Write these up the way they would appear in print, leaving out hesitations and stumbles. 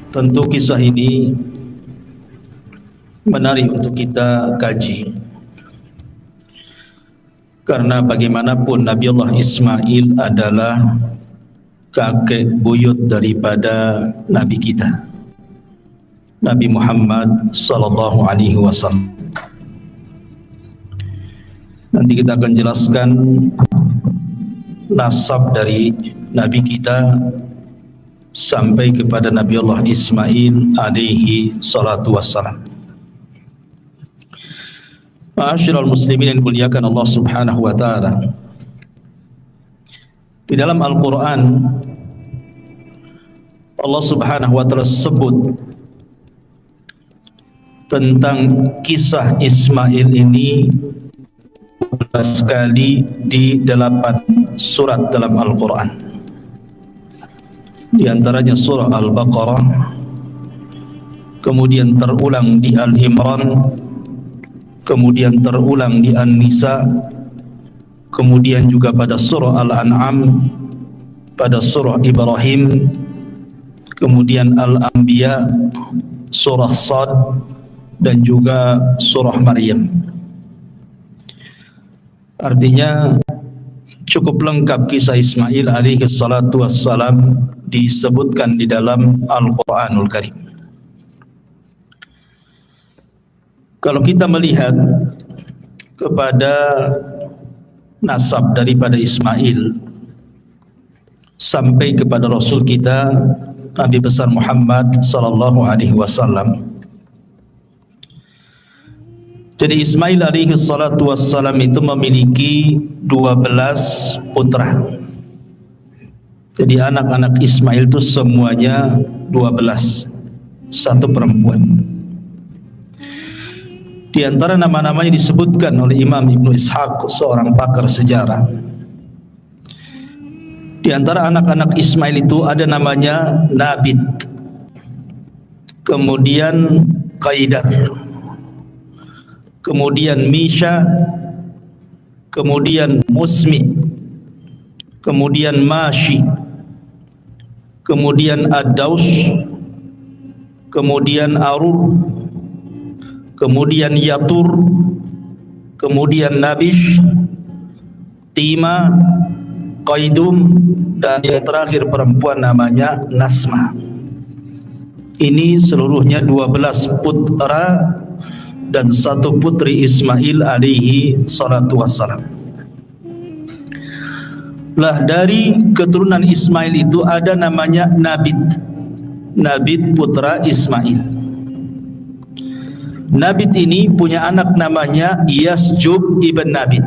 Tentu kisah ini menarik untuk kita kaji, karena bagaimanapun Nabi Allah Ismail adalah kakek buyut daripada Nabi kita, Nabi Muhammad sallallahu alaihi wasallam. Nanti kita akan jelaskan nasab dari Nabi kita sampai kepada Nabi Allah Ismail alaihi salatu wassalam. Ma'asyiral muslimin yang dimuliakan Allah Subhanahu wa taala, di dalam Al-Qur'an Allah Subhanahu wa taala sebut tentang kisah Ismail ini 12 kali di 8 surat dalam Al-Qur'an. Di antaranya surah Al-Baqarah, kemudian terulang di Al-Imran, kemudian terulang di An-Nisa, kemudian juga pada surah Al-An'am, pada surah Ibrahim, kemudian Al-Anbiya, surah Sad, dan juga surah Maryam. Artinya cukup lengkap kisah Ismail alaihi salatu wassalam disebutkan di dalam Al-Quranul Karim. Kalau kita melihat kepada nasab daripada Ismail sampai kepada Rasul kita Nabi besar Muhammad sallallahu alaihi wasallam, jadi Ismail alaihi salatu wassalam itu memiliki 12 putra. Jadi anak-anak Ismail itu semuanya 12, satu perempuan. Di antara nama-namanya disebutkan oleh Imam Ibnu Ishaq, seorang pakar sejarah. Di antara anak-anak Ismail itu ada namanya Nabit, kemudian Qaidar, kemudian Misha, kemudian Musmi, kemudian Mashi, kemudian Ad-Daus, kemudian Arur, kemudian Yatur, kemudian Nabish, Tima, Qaidum, dan yang terakhir perempuan namanya Nasma. Ini seluruhnya 12 putra dan satu putri Ismail alaihi salatu wassalam. Lah dari keturunan Ismail itu ada namanya Nabit. Nabit putra Ismail. Nabit ini punya anak namanya Yasjub ibn Nabit.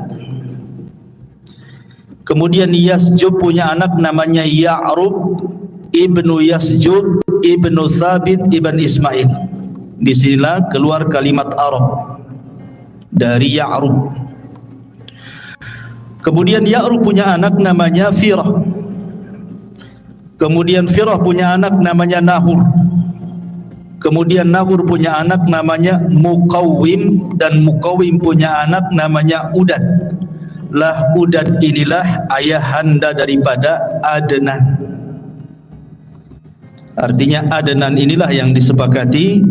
Kemudian Yasjub punya anak namanya Ya'rub ibnu Yasjub ibnu Thabit ibn Ismail. Disinilah keluar kalimat Arab dari Ya'rub. Kemudian Ya'rub punya anak namanya Firah. Kemudian Firah punya anak namanya Nahur. Kemudian Nahur punya anak namanya Muqawwim, dan Muqawwim punya anak namanya Udad. Lah Udad inilah ayahanda daripada Adnan. Artinya Adnan inilah yang disepakati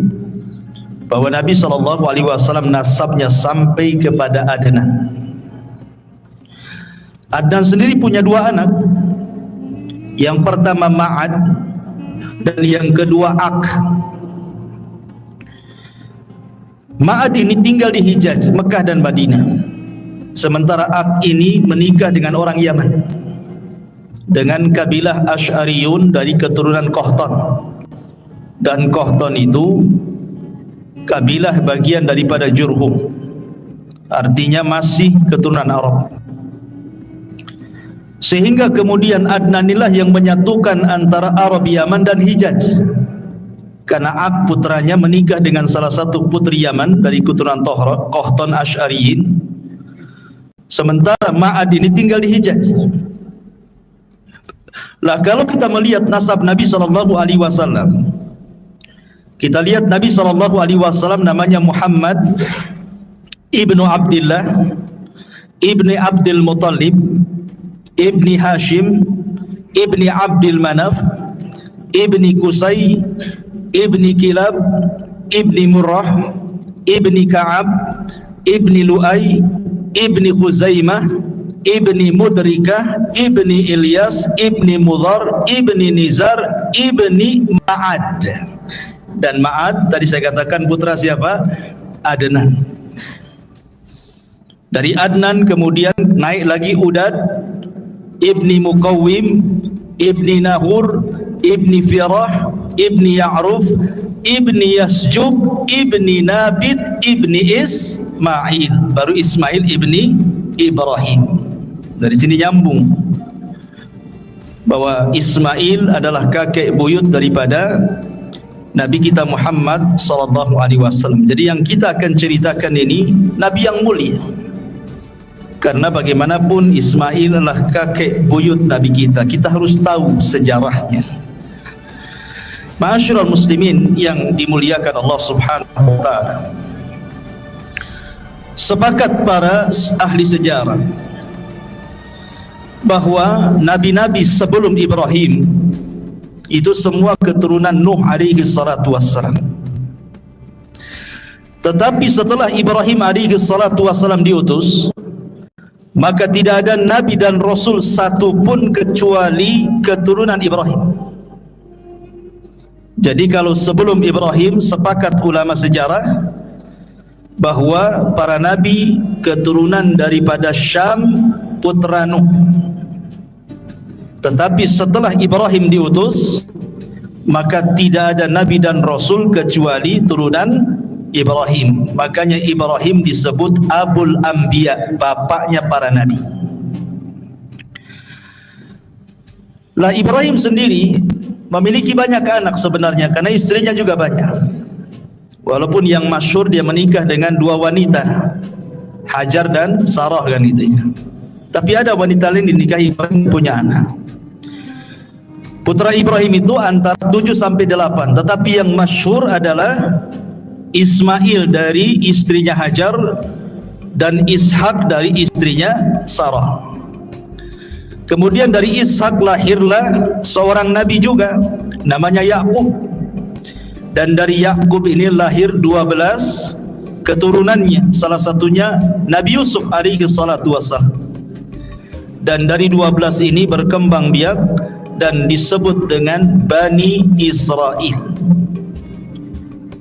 bahwa Nabi SAW nasabnya sampai kepada Adnan. Adnan sendiri punya 2 anak. Yang pertama Ma'ad dan yang kedua Ak. Ma'ad ini tinggal di Hijaz, Mekah dan Madinah. Sementara Ak ini menikah dengan orang Yaman, dengan kabilah Asy'ariyun dari keturunan Qahtan. Dan Qahtan itu kabilah bagian daripada Jurhum. artinya masih keturunan Arab. Sehingga kemudian Adnan inilah yang menyatukan antara Arab Yaman dan Hijaz, karena Ak putranya menikah dengan salah satu putri Yaman dari keturunan Qahtan Asy'ariyin, sementara Ma'ad ini tinggal di Hijaz. Lah kalau kita melihat nasab Nabi SAW, kita lihat Nabi SAW namanya Muhammad ibnu Abdullah ibni Abdul Muttalib ibni Hashim ibni Abdul Manaf ibni Qusay ibni Kilab ibni Murrah ibni Ka'ab ibni Lu'ay ibni Khuzaimah ibni Mudrikah ibni Ilyas ibni Mudhar ibni Nizar ibni Ma'ad. Dan Ma'ad tadi saya katakan putra siapa? Adnan. Dari Adnan kemudian naik lagi Udad ibni Muqawwim ibni Nahur ibni Firah ibni Ya'ruf ibni Yasjub ibni Nabit ibni Ismail, baru Ismail ibni Ibrahim. Dari sini nyambung bahwa Ismail adalah kakek buyut daripada Nabi kita Muhammad SAW. Jadi yang kita akan ceritakan ini Nabi yang mulia, karena bagaimanapun Ismail adalah kakek buyut Nabi kita. Kita harus tahu sejarahnya. Ma'asyiral muslimin yang dimuliakan Allah Subhanahu wa taala, sepakat para ahli sejarah bahwa nabi-nabi sebelum Ibrahim itu semua keturunan Nuh alaihi salatu wassalam. Tetapi setelah Ibrahim alaihi salatu wassalam diutus, maka tidak ada nabi dan rasul satu pun kecuali keturunan Ibrahim. Jadi kalau sebelum Ibrahim, sepakat ulama sejarah bahwa para nabi keturunan daripada Syam, putra Nuh. Tetapi setelah Ibrahim diutus, maka tidak ada nabi dan rasul kecuali turunan Ibrahim. Makanya Ibrahim disebut Abul Anbiya, bapaknya para nabi. Lah Ibrahim sendiri memiliki banyak anak sebenarnya, karena istrinya juga banyak. Walaupun yang masyhur dia menikah dengan dua wanita, Hajar dan Sarah kan gitu ya. Tapi ada wanita lain dinikahi, Ibrahim punya anak. Putra Ibrahim itu antara 7 sampai 8, tetapi yang masyhur adalah Ismail dari istrinya Hajar dan Ishak dari istrinya Sarah. Kemudian dari Ishak lahirlah seorang nabi juga namanya Yakub, dan dari Yakub ini lahir 12 keturunannya, salah satunya Nabi Yusuf alaihi salatu wassalam. Dan dari 12 ini berkembang biak dan disebut dengan Bani Israel.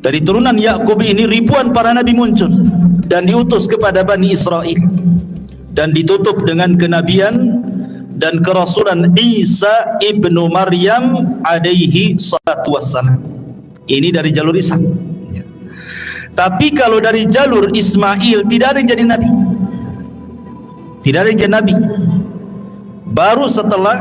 Dari turunan Yakub ini ribuan para nabi muncul dan diutus kepada Bani Israel, dan ditutup dengan kenabian dan kerasulan Isa ibnu Maryam alaihi salatu wassalam. Ini dari jalur Ishak. Tapi kalau dari jalur Ismail tidak ada yang jadi nabi, tidak ada yang jadi nabi. Baru setelah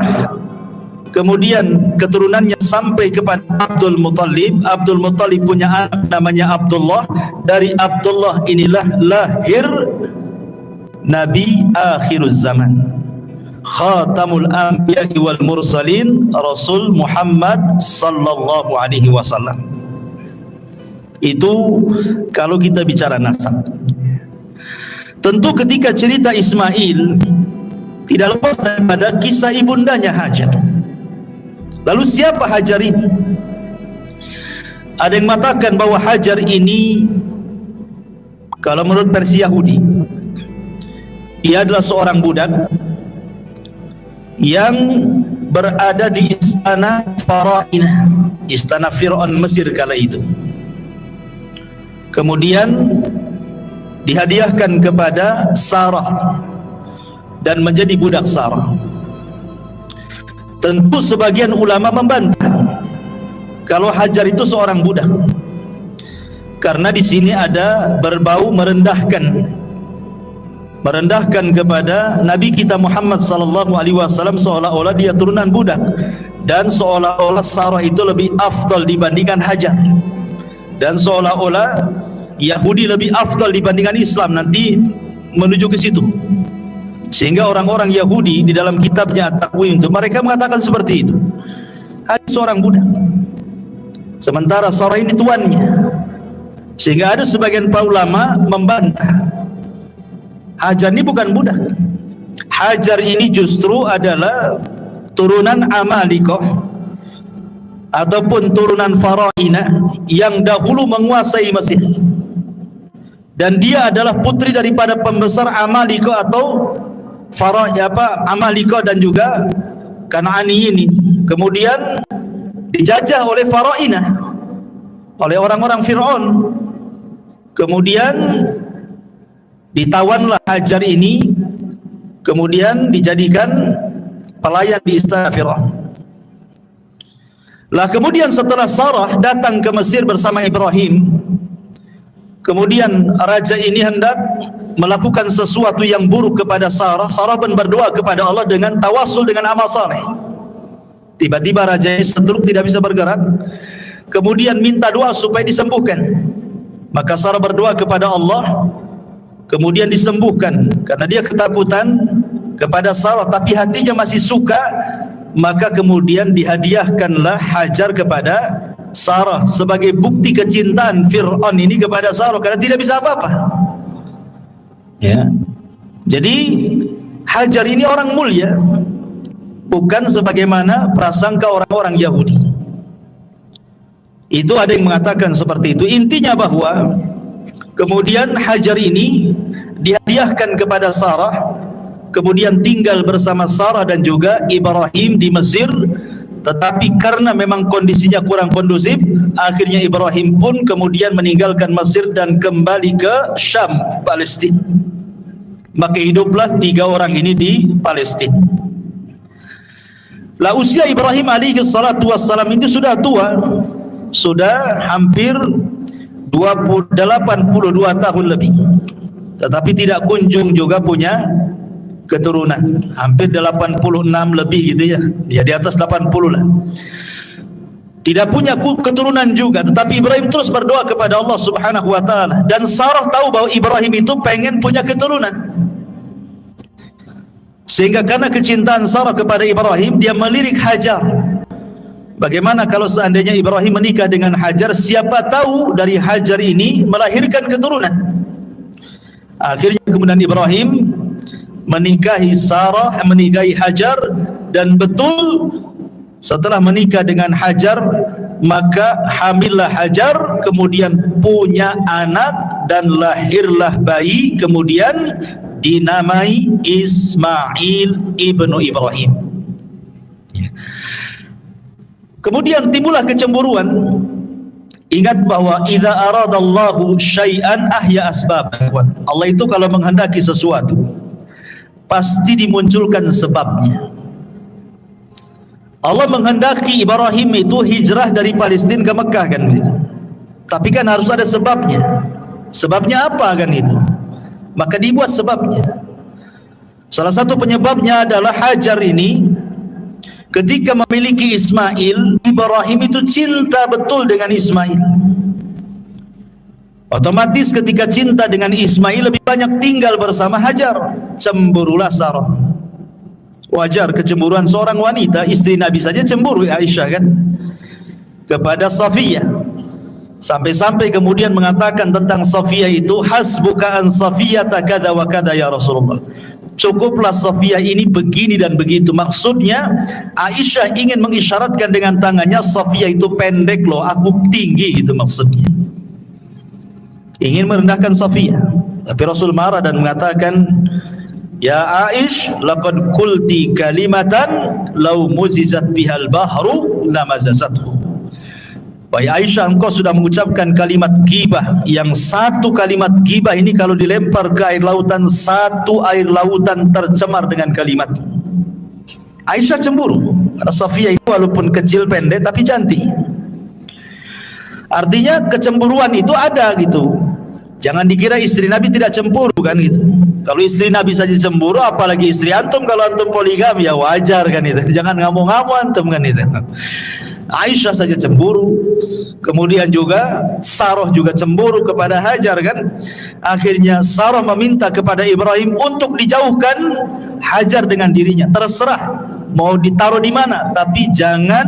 kemudian keturunannya sampai kepada Abdul Muttalib. Abdul Muttalib punya anak namanya Abdullah. Dari Abdullah inilah lahir Nabi akhiruz zaman, Khatamul Anbiya wal Mursalin, Rasul Muhammad sallallahu alaihi wasallam. Itu kalau kita bicara nasab. Tentu ketika cerita Ismail tidak lepas daripada kisah ibundanya Hajar. Lalu siapa Hajar ini? Ada yang mengatakan bahwa Hajar ini, kalau menurut versi Yahudi, ia adalah seorang budak yang berada di istana Farainah, istana Fir'aun Mesir kala itu. Kemudian dihadiahkan kepada Sarah dan menjadi budak Sarah. Tentu sebagian ulama membantah kalau Hajar itu seorang budak, karena di sini ada berbau merendahkan merendahkan kepada Nabi kita Muhammad sallallahu alaihi wasallam seolah-olah dia turunan budak, dan seolah-olah Sarah itu lebih afdal dibandingkan Hajar, dan seolah-olah Yahudi lebih afdal dibandingkan Islam. Nanti menuju ke situ, sehingga orang-orang Yahudi di dalam kitabnya At-Takwim itu mereka mengatakan seperti itu, hanya seorang budak, sementara Sarah ini tuannya. Sehingga ada sebagian para ulama membantah, Hajar ini bukan budak. Hajar ini justru adalah turunan Amalikoh ataupun turunan Farainah yang dahulu menguasai Mesir, dan dia adalah putri daripada pembesar Amalikoh atau Amalikoh dan juga Kan'ani ini. Kemudian dijajah oleh Farainah, oleh orang-orang Fir'aun. Kemudian ditawanlah Hajar ini, kemudian dijadikan pelayan di istana Fir'aun. Lah kemudian setelah Sarah datang ke Mesir bersama Ibrahim, kemudian raja ini hendak melakukan sesuatu yang buruk kepada Sarah. Sarah pun berdoa kepada Allah dengan tawasul dengan amal saleh. Tiba-tiba raja ini stroke, tidak bisa bergerak, kemudian minta doa supaya disembuhkan. Maka Sarah berdoa kepada Allah, kemudian disembuhkan. Karena dia ketakutan kepada Sarah tapi hatinya masih suka, maka kemudian dihadiahkanlah Hajar kepada Sarah sebagai bukti kecintaan Fir'aun ini kepada Sarah, karena tidak bisa apa-apa. Ya. Jadi Hajar ini orang mulia, bukan sebagaimana prasangka orang-orang Yahudi. Itu ada yang mengatakan seperti itu. Intinya bahwa kemudian Hajar ini dihadiahkan kepada Sarah, kemudian tinggal bersama Sarah dan juga Ibrahim di Mesir. Tetapi karena memang kondisinya kurang kondusif, akhirnya Ibrahim pun kemudian meninggalkan Mesir dan kembali ke Syam, Palestina. Maka hiduplah 3 orang ini di Palestina. Lah usia Ibrahim alaihi salatu wassalam itu sudah tua, sudah hampir 82 tahun lebih, tetapi tidak kunjung juga punya keturunan. Hampir 86 lebih gitu ya, ya di atas 80 lah. Tidak punya keturunan juga, tetapi Ibrahim terus berdoa kepada Allah subhanahu wa ta'ala. Dan Sarah tahu bahwa Ibrahim itu pengen punya keturunan, sehingga karena kecintaan Sarah kepada Ibrahim, dia melirik Hajar. Bagaimana kalau seandainya Ibrahim menikah dengan Hajar, siapa tahu dari Hajar ini melahirkan keturunan. Akhirnya kemudian Ibrahim menikahi Sarah, menikahi Hajar, dan betul setelah menikah dengan Hajar, maka hamillah Hajar, kemudian punya anak dan lahirlah bayi, kemudian dinamai Ismail ibnu Ibrahim. Kemudian timbullah kecemburuan. Ingat bahwa idza aradallahu syai'an ahya asbab. Allah itu kalau menghendaki sesuatu pasti dimunculkan sebabnya. Allah menghendaki Ibrahim itu hijrah dari Palestina ke Mekah kan gitu. Tapi kan harus ada sebabnya. Sebabnya apa kan itu? Maka dibuat sebabnya. Salah satu penyebabnya adalah Hajar ini ketika memiliki Ismail, Ibrahim itu cinta betul dengan Ismail. Otomatis ketika cinta dengan Ismail lebih banyak tinggal bersama Hajar. Cemburulah Sarah. Wajar kecemburuan seorang wanita, istri Nabi saja cemburu, Aisyah kan, kepada Safiyah. Sampai-sampai kemudian mengatakan tentang Safiyah itu, hasbuka an Safiyata kada wa kada ya Rasulullah. Cukuplah Safiyah ini begini dan begitu. Maksudnya Aisyah ingin mengisyaratkan dengan tangannya, Safiyah itu pendek loh, aku tinggi, gitu maksudnya. Ingin merendahkan Safiyah. Tapi Rasul marah dan mengatakan, ya Aish, laqad qulti kalimatan law muzizat bihal bahru lamazazathu. Wahai Aisyah, engkau sudah mengucapkan kalimat ghibah, yang satu kalimat ghibah ini kalau dilempar ke air lautan, satu air lautan tercemar dengan kalimat. Aisyah cemburu karena Safiyah itu walaupun kecil pendek tapi cantik. Artinya kecemburuan itu ada gitu. Jangan dikira istri Nabi tidak cemburu kan gitu. Kalau istri Nabi saja cemburu, apalagi istri antum. Kalau antum poligami ya wajar kan itu. Jangan ngamuk-ngamuk antum kan itu. Aisyah saja cemburu, kemudian juga Sarah juga cemburu kepada Hajar kan. Akhirnya Sarah meminta kepada Ibrahim untuk dijauhkan Hajar dengan dirinya. Terserah mau ditaruh di mana, tapi jangan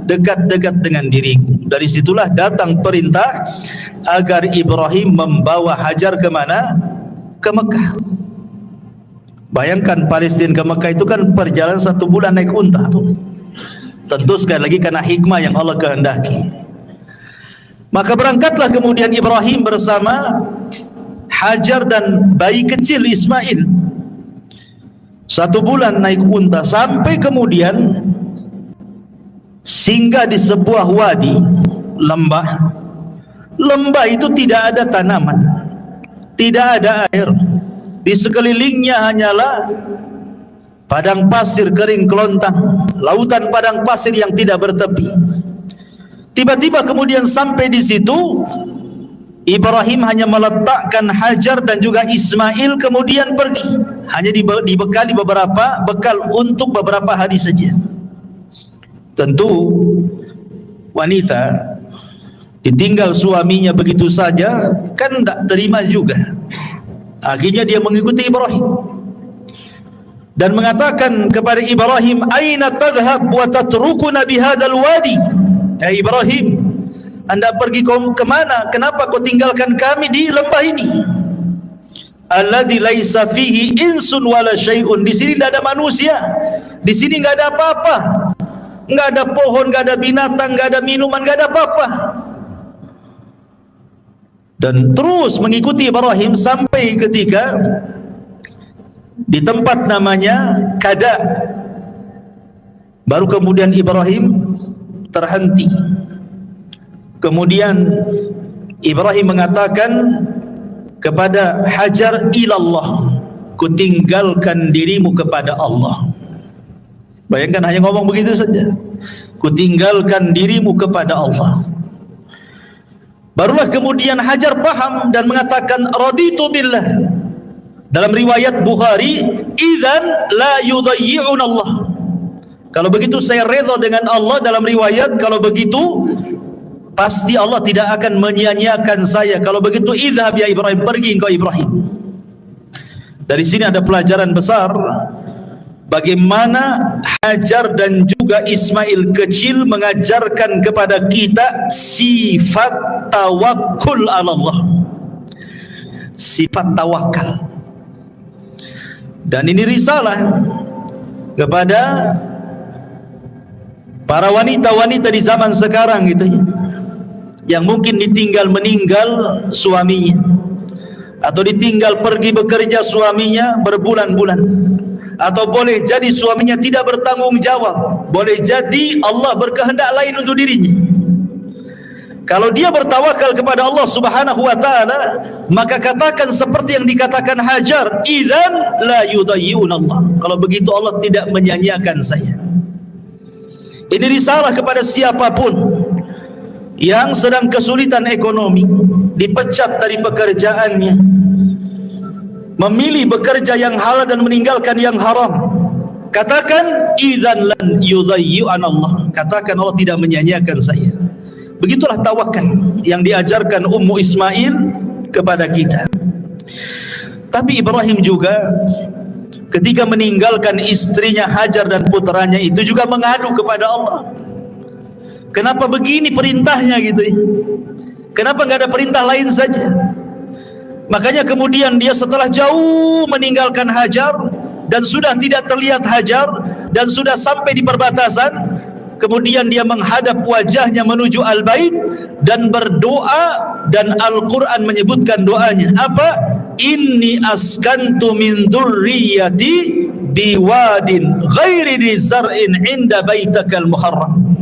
dekat-dekat dengan diriku. Dari situlah datang perintah agar Ibrahim membawa Hajar ke mana? Ke Mekah. Bayangkan Palestina ke Mekah itu kan perjalanan 1 bulan naik unta tuh. Tentu sekali lagi karena hikmah yang Allah kehendaki. Maka berangkatlah kemudian Ibrahim bersama Hajar dan bayi kecil Ismail. 1 bulan naik unta sampai kemudian singgah di sebuah wadi, lembah. Lembah itu tidak ada tanaman, tidak ada air. Di sekelilingnya hanyalah padang pasir kering kelontang, lautan padang pasir yang tidak bertepi. Tiba-tiba kemudian sampai di situ, Ibrahim hanya meletakkan Hajar dan juga Ismail kemudian pergi. Hanya dibekali beberapa bekal untuk beberapa hari saja. Tentu wanita ditinggal suaminya begitu saja kan tidak terima juga. Akhirnya dia mengikuti Ibrahim dan mengatakan kepada Ibrahim, "Aina tadhhab wa tatrukuna bihadzal wadi?" Ya Ibrahim, Anda pergi ke mana? Kenapa kau tinggalkan kami di lembah ini? Alladzi laisa fihi insun wala syai'un. Di sini tidak ada manusia. Di sini enggak ada apa-apa. Enggak ada pohon, enggak ada binatang, enggak ada minuman, enggak ada apa-apa. Dan terus mengikuti Ibrahim sampai ketika di tempat namanya Kada. Baru kemudian Ibrahim terhenti. Kemudian Ibrahim mengatakan kepada Hajar, ilallah, kutinggalkan dirimu kepada Allah. Bayangkan hanya ngomong begitu saja, kutinggalkan dirimu kepada Allah. Barulah kemudian Hajar paham dan mengatakan raditu billah. Dalam riwayat Bukhari, idzan la yudayyi'un Allah. Kalau begitu saya redha dengan Allah. Dalam riwayat, kalau begitu pasti Allah tidak akan menyia-nyiakan saya. Kalau begitu idhab ya Ibrahim, pergi engkau Ibrahim. Dari sini ada pelajaran besar bagaimana Hajar dan juga Ismail kecil mengajarkan kepada kita sifat tawakkul ala Allah, sifat tawakal. Dan ini risalah kepada para wanita-wanita di zaman sekarang gitu ya, yang mungkin ditinggal meninggal suaminya, atau ditinggal pergi bekerja suaminya berbulan-bulan, atau boleh jadi suaminya tidak bertanggung jawab, boleh jadi Allah berkehendak lain untuk dirinya. Kalau dia bertawakal kepada Allah Subhanahu wa taala, maka katakan seperti yang dikatakan Hajar, idzan la yudayyi'un Allah. Kalau begitu Allah tidak menyia-nyiakan saya. Ini risalah kepada siapapun yang sedang kesulitan ekonomi, dipecat dari pekerjaannya, memilih bekerja yang halal dan meninggalkan yang haram. Katakan idzan lan yudayyi'un Allah. Katakan Allah tidak menyia-nyiakan saya. Begitulah tawakal yang diajarkan Ummu Ismail kepada kita. Tapi Ibrahim juga ketika meninggalkan istrinya Hajar dan putranya itu juga mengadu kepada Allah. Kenapa begini perintahnya gitu ya? Kenapa nggak ada perintah lain saja? Makanya kemudian dia setelah jauh meninggalkan Hajar dan sudah tidak terlihat Hajar dan sudah sampai di perbatasan, kemudian dia menghadap wajahnya menuju Al-Bait dan berdoa, dan Al-Quran menyebutkan doanya apa? Inni askantu min dzurriyyati biwadin ghairi dzi zar'in 'inda baitakal muharram.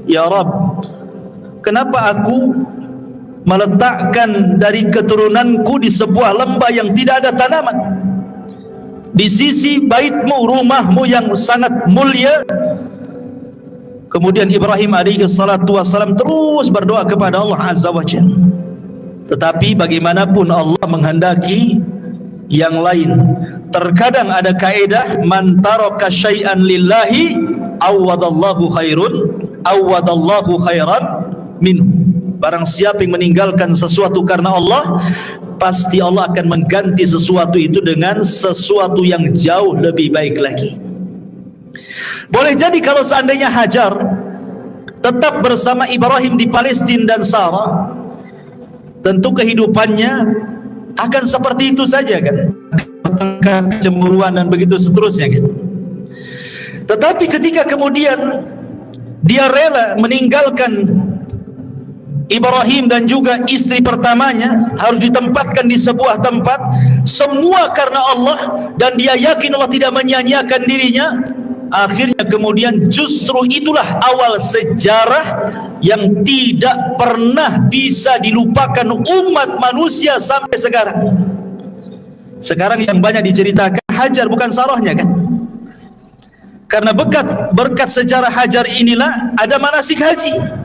Ya Rabb, kenapa aku meletakkan dari keturunanku di sebuah lembah yang tidak ada tanaman, di sisi baitmu, rumahmu yang sangat mulia. Kemudian Ibrahim alaihi salatu wassalam terus berdoa kepada Allah Azza wa Jalla. Tetapi bagaimanapun Allah menghendaki yang lain. Terkadang ada kaedah man taraka syai'an lillahi awwadallahu khairan minhu. Barang siapa yang meninggalkan sesuatu karena Allah, pasti Allah akan mengganti sesuatu itu dengan sesuatu yang jauh lebih baik lagi. Boleh jadi kalau seandainya Hajar tetap bersama Ibrahim di Palestina dan Sarah, tentu kehidupannya akan seperti itu saja kan, kecemburuan dan begitu seterusnya kan. Tetapi ketika kemudian dia rela meninggalkan Ibrahim dan juga istri pertamanya, harus ditempatkan di sebuah tempat, semua karena Allah, dan dia yakin Allah tidak menyia-nyiakan dirinya. Akhirnya kemudian justru itulah awal sejarah yang tidak pernah bisa dilupakan umat manusia sampai sekarang. Sekarang yang banyak diceritakan Hajar bukan Sarahnya kan? Karena berkat sejarah Hajar inilah ada manasik haji.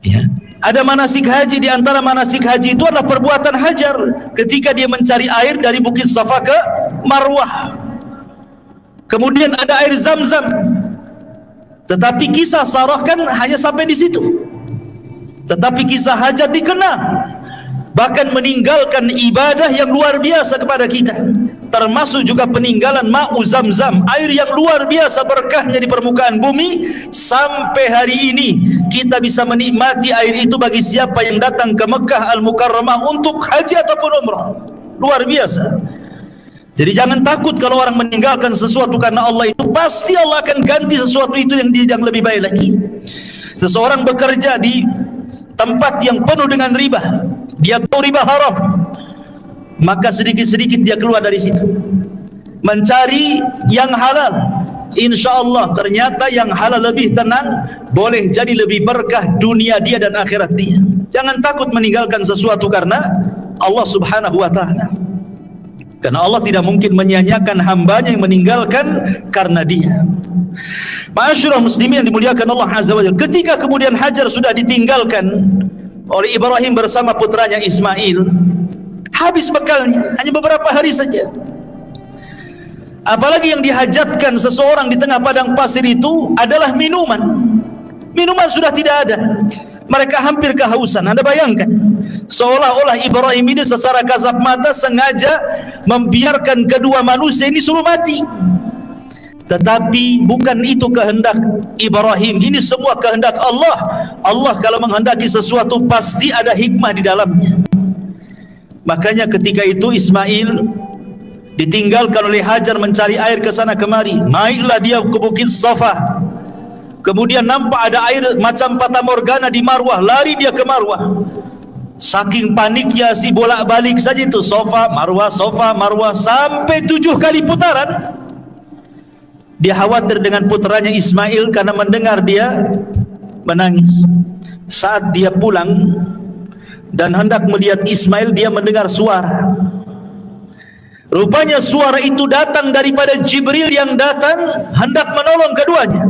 Ya, ada manasik haji. Di antara manasik haji itu adalah perbuatan Hajar ketika dia mencari air dari Bukit Safa ke Marwah. Kemudian ada air Zam-Zam. Tetapi kisah Sarah kan hanya sampai di situ. Tetapi kisah Hajar dikenal, bahkan meninggalkan ibadah yang luar biasa kepada kita, termasuk juga peninggalan Ma'u Zam-Zam, air yang luar biasa berkahnya di permukaan bumi. Sampai hari ini kita bisa menikmati air itu bagi siapa yang datang ke Mekah Al-Mukarramah untuk haji ataupun umrah. Luar biasa. Jadi jangan takut kalau orang meninggalkan sesuatu karena Allah, itu pasti Allah akan ganti sesuatu itu yang lebih baik lagi. Seseorang bekerja di tempat yang penuh dengan riba, dia tahu riba haram, maka sedikit-sedikit dia keluar dari situ mencari yang halal. Insya Allah ternyata yang halal lebih tenang, boleh jadi lebih berkah dunia dia dan akhirat dia. Jangan takut meninggalkan sesuatu karena Allah Subhanahu wa ta'ala, karena Allah tidak mungkin menyia-nyiakan hambanya yang meninggalkan karena dia. Ma'asyiral muslimin yang dimuliakan Allah Azza wa Jalla, ketika kemudian Hajar sudah ditinggalkan oleh Ibrahim bersama putranya Ismail, habis bekalnya, hanya beberapa hari saja. Apalagi yang dihajatkan seseorang di tengah padang pasir itu adalah minuman. Minuman sudah tidak ada, mereka hampir kehausan. Anda bayangkan, seolah-olah Ibrahim ini secara kasat mata sengaja membiarkan kedua manusia ini suruh mati. Tetapi bukan itu kehendak Ibrahim, ini semua kehendak Allah. Allah kalau menghendaki sesuatu pasti ada hikmah di dalamnya. Makanya ketika itu Ismail ditinggalkan oleh Hajar mencari air ke sana kemari. Naiklah dia ke Bukit Safa. Kemudian nampak ada air macam fata morgana di Marwah, lari dia ke Marwah. Saking paniknya si bolak-balik saja itu, Safa Marwah sampai 7 kali putaran. Dia khawatir dengan putranya Ismail karena mendengar dia menangis. Saat dia pulang dan hendak melihat Ismail, dia mendengar suara. Rupanya suara itu datang daripada Jibril yang datang hendak menolong keduanya.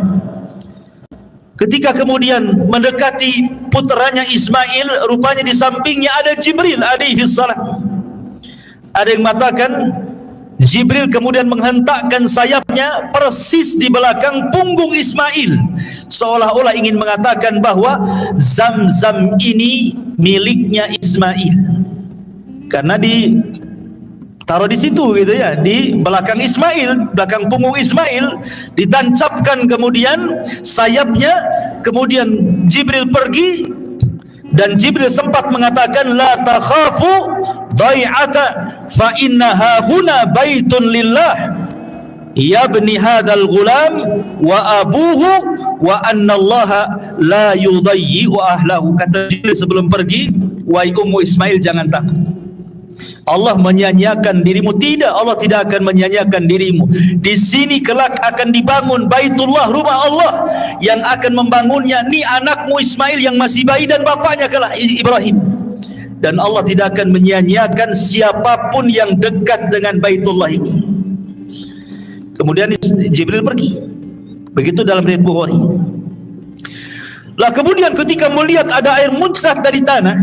Ketika kemudian mendekati putranya Ismail, rupanya di sampingnya ada Jibril alaihi salam. Ada yang mengatakan Jibril kemudian menghentakkan sayapnya persis di belakang punggung Ismail, seolah-olah ingin mengatakan bahwa Zam-Zam ini miliknya Ismail, karena ditaruh di situ gitu ya, di belakang Ismail, belakang punggung Ismail, ditancapkan kemudian sayapnya. Kemudian Jibril pergi, dan Jibril sempat mengatakan la takhafu dhai'ata fa innaha huna baitun lillah ya bni hadzal ghulam wa abuhu wa anna allaha la yudayyi'u ahlahu. Kata Jibril sebelum pergi, wahai ummu Ismail, jangan takut, Allah menyia-nyiakan dirimu. Tidak, Allah tidak akan menyia-nyiakan dirimu. Di sini kelak akan dibangun Baitullah, rumah Allah, yang akan membangunnya ni anakmu Ismail yang masih bayi dan bapaknya kelak Ibrahim. Dan Allah tidak akan menyia-nyiakan siapapun yang dekat dengan Baitullah ini. Kemudian Jibril pergi. Begitu dalam riwayat Bukhari. Lah kemudian ketika melihat ada air muncrat dari tanah,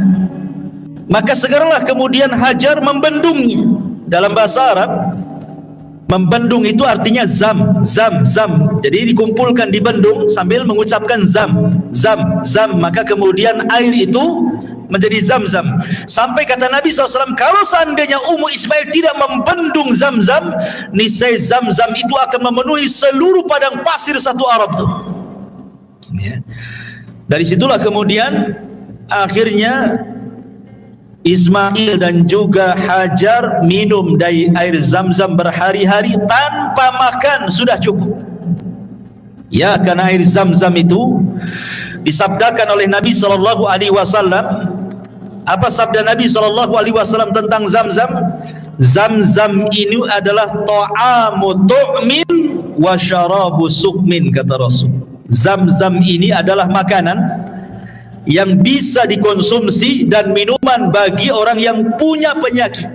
Maka segeralah kemudian Hajar membendungnya. Dalam bahasa Arab, membendung itu artinya zam. Jadi dikumpulkan di bendung sambil mengucapkan zam. Maka kemudian air itu menjadi zam-zam. Sampai kata Nabi SAW, kalau seandainya Ummu Ismail tidak membendung zam-zam, niscaya zam-zam itu akan memenuhi seluruh padang pasir satu Arab itu. Ya. Dari situlah kemudian akhirnya Ismail dan juga Hajar minum dari air zam-zam berhari-hari tanpa makan, sudah cukup. Ya, karena air zam-zam itu disabdakan oleh Nabi SAW. Apa sabda Nabi SAW tentang zam-zam? Zam-zam ini adalah ta'amu tu'min wa syarabu sukmin, kata Rasul. Zam-zam ini adalah makanan yang bisa dikonsumsi dan minuman bagi orang yang punya penyakit,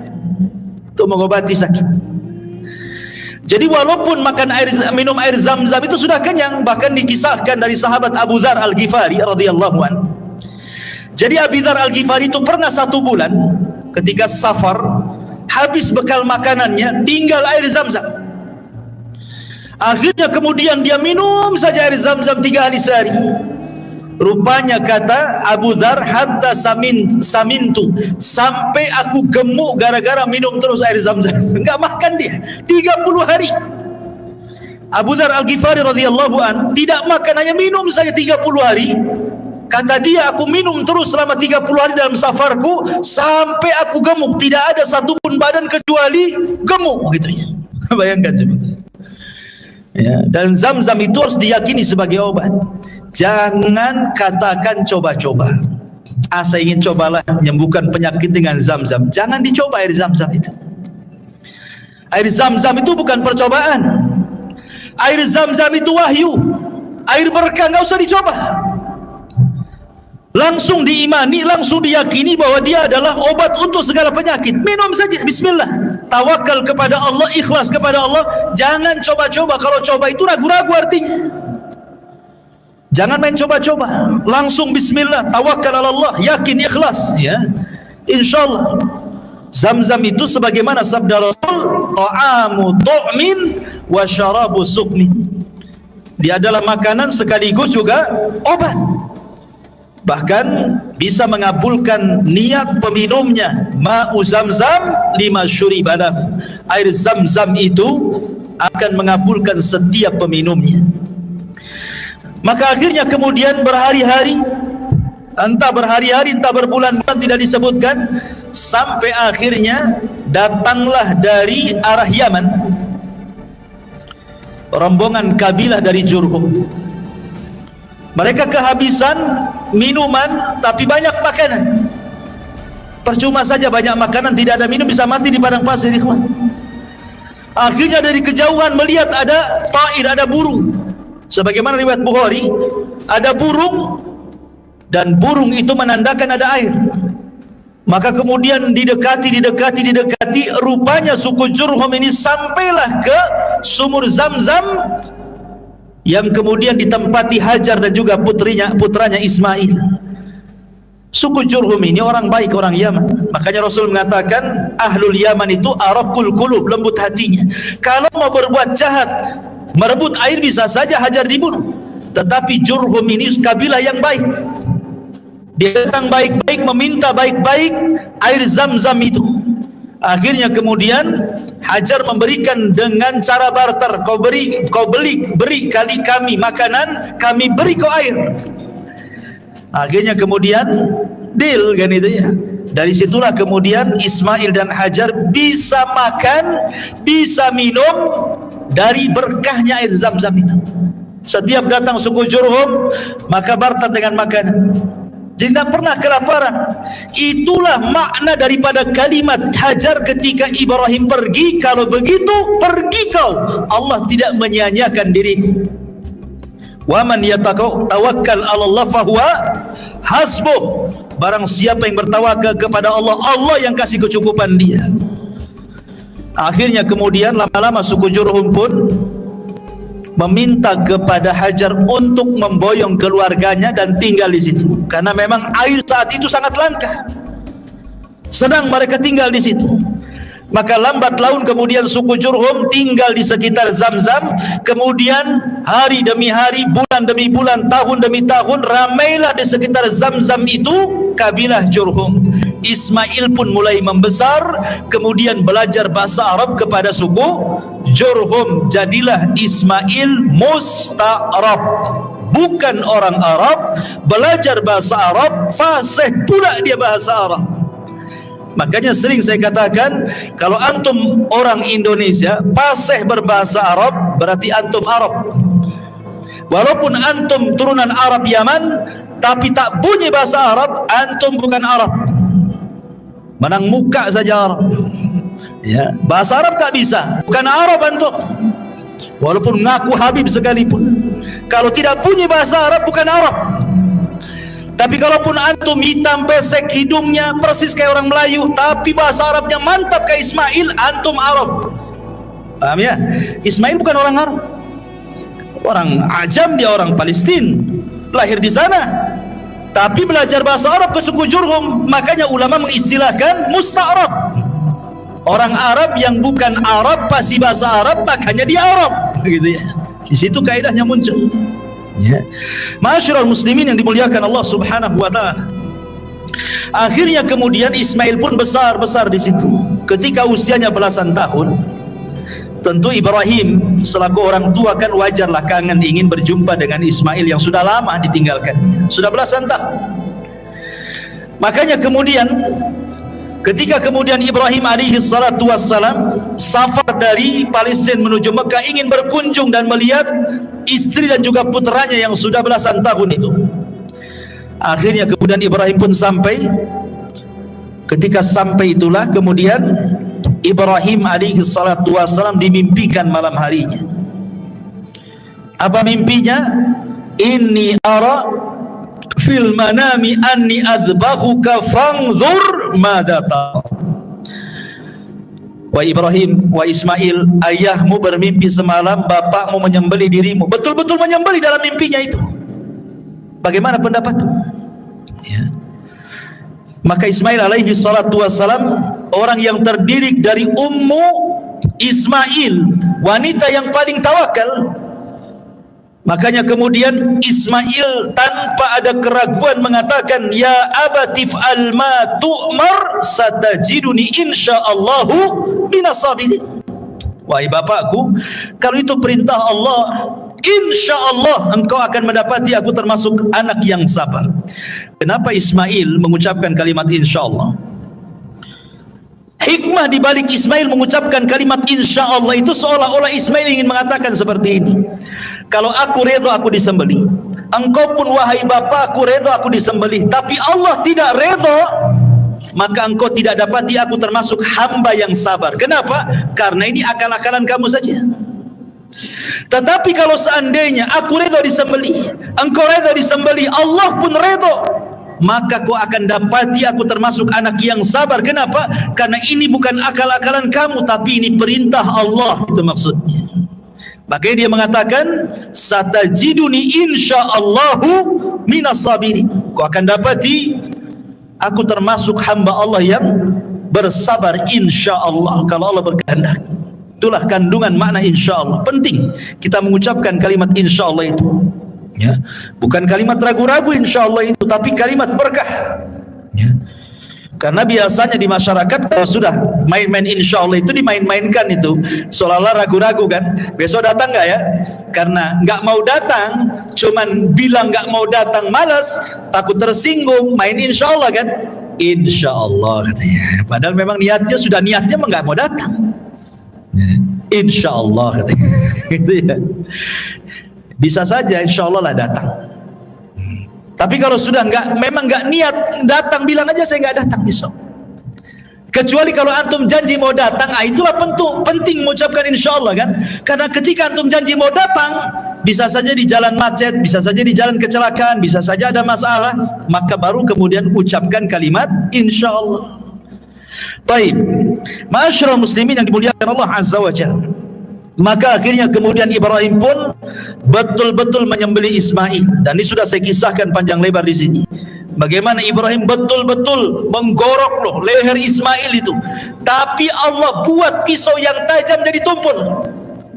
untuk mengobati sakit. Jadi walaupun minum air zam-zam itu sudah kenyang, bahkan dikisahkan dari sahabat Abu Dzar Al-Ghifari radhiyallahu anhu. Jadi Abu Dzar Al-Ghifari itu pernah 1 bulan ketika safar, habis bekal makanannya, tinggal air zam-zam. Akhirnya kemudian dia minum saja air zam-zam 3 hari sehari. Rupanya kata Abu Dzar, hatta samintu, sampai aku gemuk gara-gara minum terus air zam-zam. Enggak makan dia 30 hari. Abu Dzar Al-Ghifari radhiyallahu an tidak makan, hanya minum saja 30 hari. Kata dia, aku minum terus selama 30 hari dalam safarku sampai aku gemuk, tidak ada satupun badan kecuali gemuk, gitu ya. Bayangkan coba. Ya, dan zam-zam itu harus diyakini sebagai obat. Jangan katakan coba-coba. Saya ingin cobalah menyembuhkan penyakit dengan zam-zam. Jangan dicoba air zam-zam itu. Air zam-zam itu bukan percobaan. Air zam-zam itu wahyu. Air berkah, nggak usah dicoba. Langsung diimani, langsung diyakini bahwa dia adalah obat untuk segala penyakit. Minum saja, bismillah. Tawakal kepada Allah, ikhlas kepada Allah. Jangan coba-coba. Kalau coba itu ragu-ragu artinya. Jangan main coba-coba. Langsung bismillah, tawakal ala Allah, yakin, ikhlas, ya. Insyaallah. Zam-zam itu sebagaimana sabda Rasul, ta'amu tu'min wa syarabu sukmin. Dia adalah makanan sekaligus juga obat. Bahkan bisa mengabulkan niat peminumnya. Ma'u zam-zam lima syuribalah. Air zam-zam itu akan mengabulkan setiap peminumnya. Maka akhirnya kemudian berhari-hari, entah berhari-hari entah berbulan-bulan tidak disebutkan, sampai akhirnya datanglah dari arah Yaman rombongan kabilah dari Jurhum. Mereka kehabisan minuman tapi banyak makanan. Percuma saja banyak makanan tidak ada minum, bisa mati di padang pasir, ikhwan. Akhirnya dari kejauhan melihat ada ta'ir, ada burung. Sebagaimana riwayat Bukhari, ada burung dan burung itu menandakan ada air. Maka kemudian didekati, rupanya suku Jurhum ini sampailah ke sumur Zam-Zam yang kemudian ditempati Hajar dan juga putranya Ismail. Suku Jurhum ini orang baik, orang Yaman. Makanya Rasul mengatakan ahlul Yaman itu araqul qulub, lembut hatinya. Kalau mau berbuat jahat, merebut air, bisa saja Hajar dibunuh. Tetapi Jurhum ini kabilah yang baik. Dia datang baik-baik, meminta baik-baik air Zam-Zam itu. Akhirnya kemudian Hajar memberikan dengan cara barter. Kau beri kali kami makanan, kami beri kau air. Akhirnya kemudian deal kan itu ya. Dari situlah kemudian Ismail dan Hajar bisa makan, bisa minum dari berkahnya air Zam-Zam itu. Setiap datang suku Jurhum, maka barter dengan makanan. Jadi tidak pernah kelaparan. Itulah makna daripada kalimat Hajar ketika Ibrahim pergi. Kalau begitu, pergi kau, Allah tidak menyia-nyiakan diriku. Wa man yatawakkal 'ala Allah fahuwa hasbuh. Barang siapa yang bertawakal kepada Allah, Allah yang kasih kecukupan dia. Akhirnya kemudian lama-lama suku Jurhum pun meminta kepada Hajar untuk memboyong keluarganya dan tinggal di situ, karena memang air saat itu sangat langka. Senang mereka tinggal di situ. Maka lambat laun kemudian suku Jurhum tinggal di sekitar Zamzam. Kemudian hari demi hari, bulan demi bulan, tahun demi tahun, ramailah di sekitar Zamzam itu kabilah Jurhum. Ismail pun mulai membesar, kemudian belajar bahasa Arab kepada suku Jurhum. Jadilah Ismail musta'rab, bukan orang Arab, belajar bahasa Arab, fasih pula dia bahasa Arab. Makanya sering saya katakan, kalau antum orang Indonesia fasih berbahasa Arab, berarti antum Arab. Walaupun antum turunan Arab Yaman, tapi tak bunyi bahasa Arab, antum bukan Arab. Menang muka saja Arab. Ya, bahasa Arab tak bisa, bukan Arab antum. Walaupun ngaku Habib sekalipun, kalau tidak bunyi bahasa Arab, bukan Arab. Tapi kalaupun antum hitam pesek hidungnya persis kayak orang Melayu, tapi bahasa Arabnya mantap kayak Ismail, antum Arab. Paham ya? Ismail bukan orang Arab, orang Ajam, dia orang Palestina, lahir di sana, tapi belajar bahasa Arab ke suku Jurhum. Makanya ulama mengistilahkan musta'rab, orang Arab yang bukan Arab pasti bahasa Arab, makanya dia Arab, begitu ya. Di situ kaidahnya muncul. Ya. Ma'asyiral muslimin yang dimuliakan Allah Subhanahu wa taala. Akhirnya kemudian Ismail pun besar di situ. Ketika usianya belasan tahun, tentu Ibrahim selaku orang tua kan wajarlah kangen ingin berjumpa dengan Ismail yang sudah lama ditinggalkan, sudah belasan tahun. Makanya kemudian ketika kemudian Ibrahim alaihi salatu wassalam safar dari Palestina menuju Mekah, ingin berkunjung dan melihat istri dan juga putranya yang sudah belasan tahun itu. Akhirnya kemudian Ibrahim pun sampai. Ketika sampai itulah kemudian Ibrahim alaihi salatu wassalam dimimpikan malam harinya. Apa mimpinya? Inni ara fil manami anni adzbahuka fanzur madza tara. Wahai Ibrahim, wahai Ismail, ayahmu bermimpi semalam bapakmu menyembelih dirimu. Betul-betul menyembelih dalam mimpinya itu. Bagaimana pendapatmu? Ya. Maka Ismail alaihi salatu wassalam, orang yang terdiri dari ummu Ismail, wanita yang paling tawakal. Makanya kemudian Ismail tanpa ada keraguan mengatakan, ya abatif al ma tu'mar satajiduni insyaallahu minas sabirin. Wahai bapakku, kalau itu perintah Allah, insyaallah engkau akan mendapati aku termasuk anak yang sabar. Kenapa Ismail mengucapkan kalimat insyaallah? Hikmah di balik Ismail mengucapkan kalimat insyaallah itu seolah-olah Ismail ingin mengatakan seperti ini. Kalau aku redha aku disembelih, engkau pun wahai bapakku redha aku disembelih, tapi Allah tidak redha, maka engkau tidak dapati aku termasuk hamba yang sabar. Kenapa? Karena ini akal-akalan kamu saja. Tetapi kalau seandainya aku redha disembelih, engkau redha disembelih, Allah pun redha, maka kau akan dapati aku termasuk anak yang sabar. Kenapa? Karena ini bukan akal-akalan kamu, tapi ini perintah Allah. Itu maksudnya. Makanya dia mengatakan, satajiduni insyaallahu minas sabirin. Kau akan dapati aku termasuk hamba Allah yang bersabar insyaallah, kalau Allah berkehendak. Itulah kandungan makna insyaallah. Penting kita mengucapkan kalimat insyaallah itu. Ya, bukan kalimat ragu-ragu insyaallah itu, tapi kalimat berkah. Ya. Karena biasanya di masyarakat kalau sudah main-main insyaallah itu dimain-mainkan itu, seolah-olah ragu-ragu kan, besok datang nggak ya? Karena nggak mau datang, cuman bilang nggak mau datang, malas, takut tersinggung, main insyaallah kan? Insyaallah katanya. Padahal memang niatnya nggak mau datang. Insyaallah katanya. Gitu ya. Bisa saja insyaallah lah datang. Tapi kalau sudah memang nggak niat datang, bilang aja saya nggak datang besok. Kecuali kalau antum janji mau datang, itulah penting mengucapkan insyaallah kan. Karena ketika antum janji mau datang, bisa saja di jalan macet, bisa saja di jalan kecelakaan, bisa saja ada masalah, maka baru kemudian ucapkan kalimat insyaallah. Baik, ma'asyiral muslimin yang dimuliakan Allah Azza wa Jalla. Maka akhirnya kemudian Ibrahim pun betul-betul menyembelih Ismail, dan ini sudah saya kisahkan panjang lebar di sini. Bagaimana Ibrahim betul-betul menggorok loh leher Ismail itu. Tapi Allah buat pisau yang tajam jadi tumpul.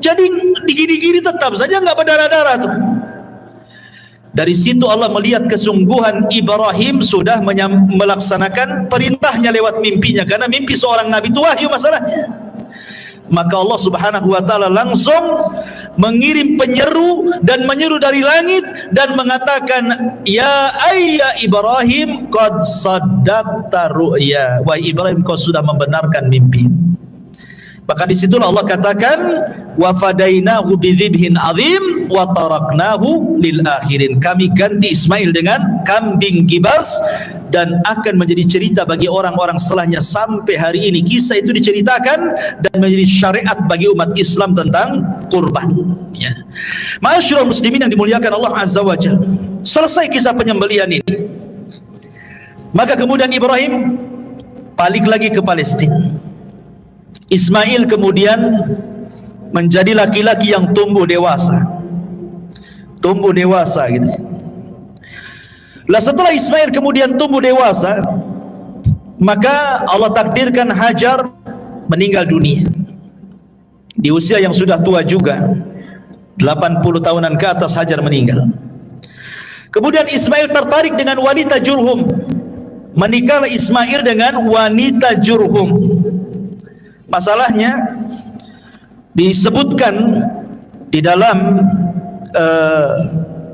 Jadi digini-gini tetap saja nggak berdarah-darah tuh. Dari situ Allah melihat kesungguhan Ibrahim sudah melaksanakan perintahnya lewat mimpinya. Karena mimpi seorang Nabi itu wahyu masalahnya. Maka Allah Subhanahu wa ta'ala langsung mengirim penyeru dan menyeru dari langit dan mengatakan, ya ayya Ibrahim qad saddaqta ru'ya, wahai Ibrahim kau sudah membenarkan mimpi. Maka disitulah Allah katakan, wa fadainahu bidzibhin azim wa taraknahu lil akhirin. Kami ganti Ismail dengan kambing kibas dan akan menjadi cerita bagi orang-orang setelahnya sampai hari ini. Kisah itu diceritakan dan menjadi syariat bagi umat Islam tentang kurban. Ya. Ma'asyiral muslimin yang dimuliakan Allah Azza wa Jalla. Selesai kisah penyembelihan ini, maka kemudian Ibrahim balik lagi ke Palestina. Ismail kemudian menjadi laki-laki yang tumbuh dewasa gitu. Lah setelah Ismail kemudian tumbuh dewasa, maka Allah takdirkan Hajar meninggal dunia di usia yang sudah tua juga, 80 tahunan ke atas Hajar meninggal. Kemudian Ismail tertarik dengan wanita Jurhum. Menikahlah Ismail dengan wanita Jurhum. Masalahnya disebutkan di dalam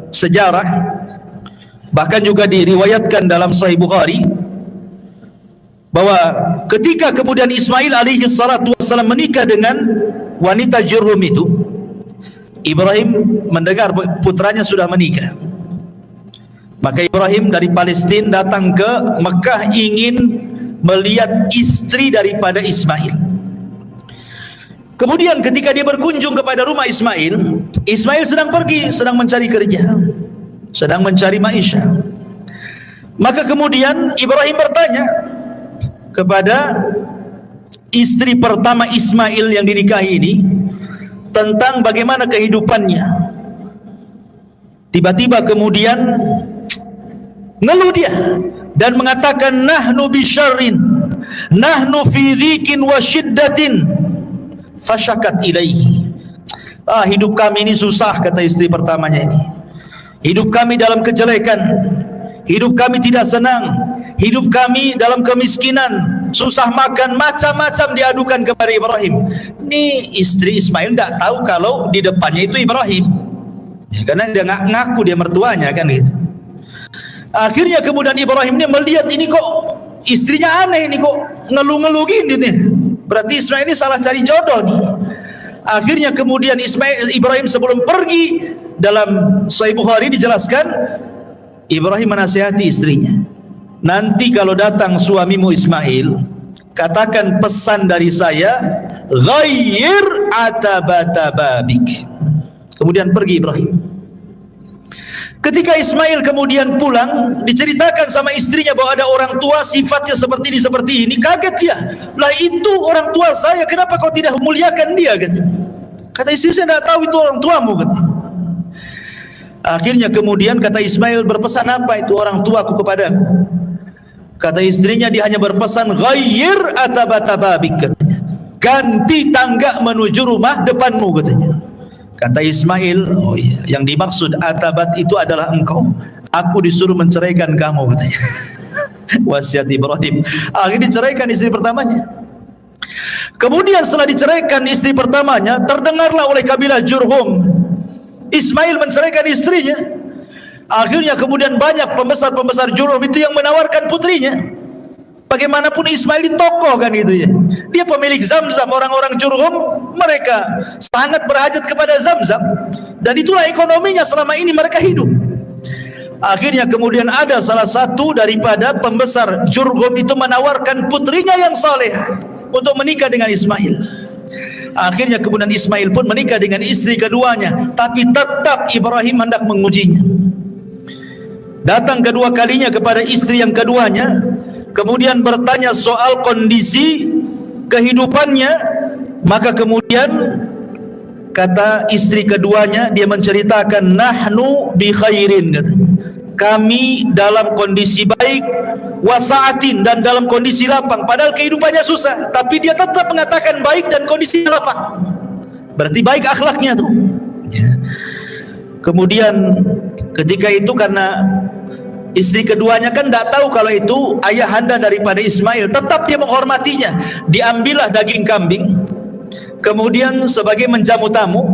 sejarah, bahkan juga diriwayatkan dalam Sahih Bukhari, bahwa ketika kemudian Ismail alaihi salatu wassalam menikah dengan wanita Jurhum itu, Ibrahim mendengar putranya sudah menikah. Maka Ibrahim dari Palestina datang ke Mekah ingin melihat istri daripada Ismail. Kemudian ketika dia berkunjung kepada rumah Ismail, Ismail sedang pergi, sedang mencari kerja, sedang mencari maisha. Maka kemudian Ibrahim bertanya kepada istri pertama Ismail yang dinikahi ini tentang bagaimana kehidupannya. Tiba-tiba kemudian ngeluh dia dan mengatakan, nahnu bisyarrin, nahnu fi dhikin wa syiddatin, fasyakat ilaihi. Hidup kami ini susah, kata istri pertamanya ini. Hidup kami dalam kejelekan, hidup kami tidak senang, hidup kami dalam kemiskinan, susah makan, macam-macam diadukan kepada Ibrahim. Ini istri Ismail tidak tahu kalau di depannya itu Ibrahim, ya, karena dia ngaku dia mertuanya kan gitu. Akhirnya kemudian Ibrahim ini melihat ini kok istrinya aneh, ini kok ngeluh-ngeluh gini nih. Berarti Ismail ini salah cari jodoh nih. Akhirnya kemudian Ibrahim sebelum pergi, dalam Sahih Bukhari dijelaskan, Ibrahim menasihati istrinya, nanti kalau datang suamimu Ismail, katakan pesan dari saya, ghayyir atabata babik. Kemudian pergi Ibrahim. Ketika Ismail kemudian pulang, diceritakan sama istrinya bahwa ada orang tua sifatnya seperti ini. Kaget dia. Lah itu orang tua saya, kenapa kau tidak memuliakan dia? Kata istri, saya tidak tahu itu orang tuamu. Akhirnya kemudian kata Ismail, berpesan apa itu orang tuaku kepadaku? Kata istrinya, dia hanya berpesan, ghayyir atabata babik, katanya. Ganti tangga menuju rumah depanmu, katanya. Kata Ismail, oh iya, yang dimaksud atabat itu adalah engkau. Aku disuruh menceraikan kamu, katanya. Wasiat Ibrahim. Akhirnya diceraikan istri pertamanya. Kemudian setelah diceraikan istri pertamanya, terdengarlah oleh kabilah Jurhum Ismail menceraikan istrinya. Akhirnya kemudian banyak pembesar-pembesar Jurhum itu yang menawarkan putrinya. Bagaimanapun Ismail ini tokoh kan itu ya. Dia pemilik Zamzam. Orang-orang Jurhum mereka sangat berhajat kepada Zamzam, dan itulah ekonominya selama ini mereka hidup. Akhirnya kemudian ada salah satu daripada pembesar Jurhum itu menawarkan putrinya yang saleh untuk menikah dengan Ismail. Akhirnya kemudian Ismail pun menikah dengan istri keduanya, tapi tetap Ibrahim hendak mengujinya. Datang kedua kalinya kepada istri yang keduanya, kemudian bertanya soal kondisi kehidupannya. Maka kemudian kata istri keduanya, dia menceritakan, nahnu bi khairin, katanya, kami dalam kondisi baik, wasaatin, dan dalam kondisi lapang, padahal kehidupannya susah, tapi dia tetap mengatakan baik dan kondisi lapang. Berarti baik akhlaknya tuh. Kemudian ketika itu karena istri keduanya kan tidak tahu kalau itu ayahanda daripada Ismail, tetap dia menghormatinya. Diambillah daging kambing, kemudian sebagai menjamu tamu,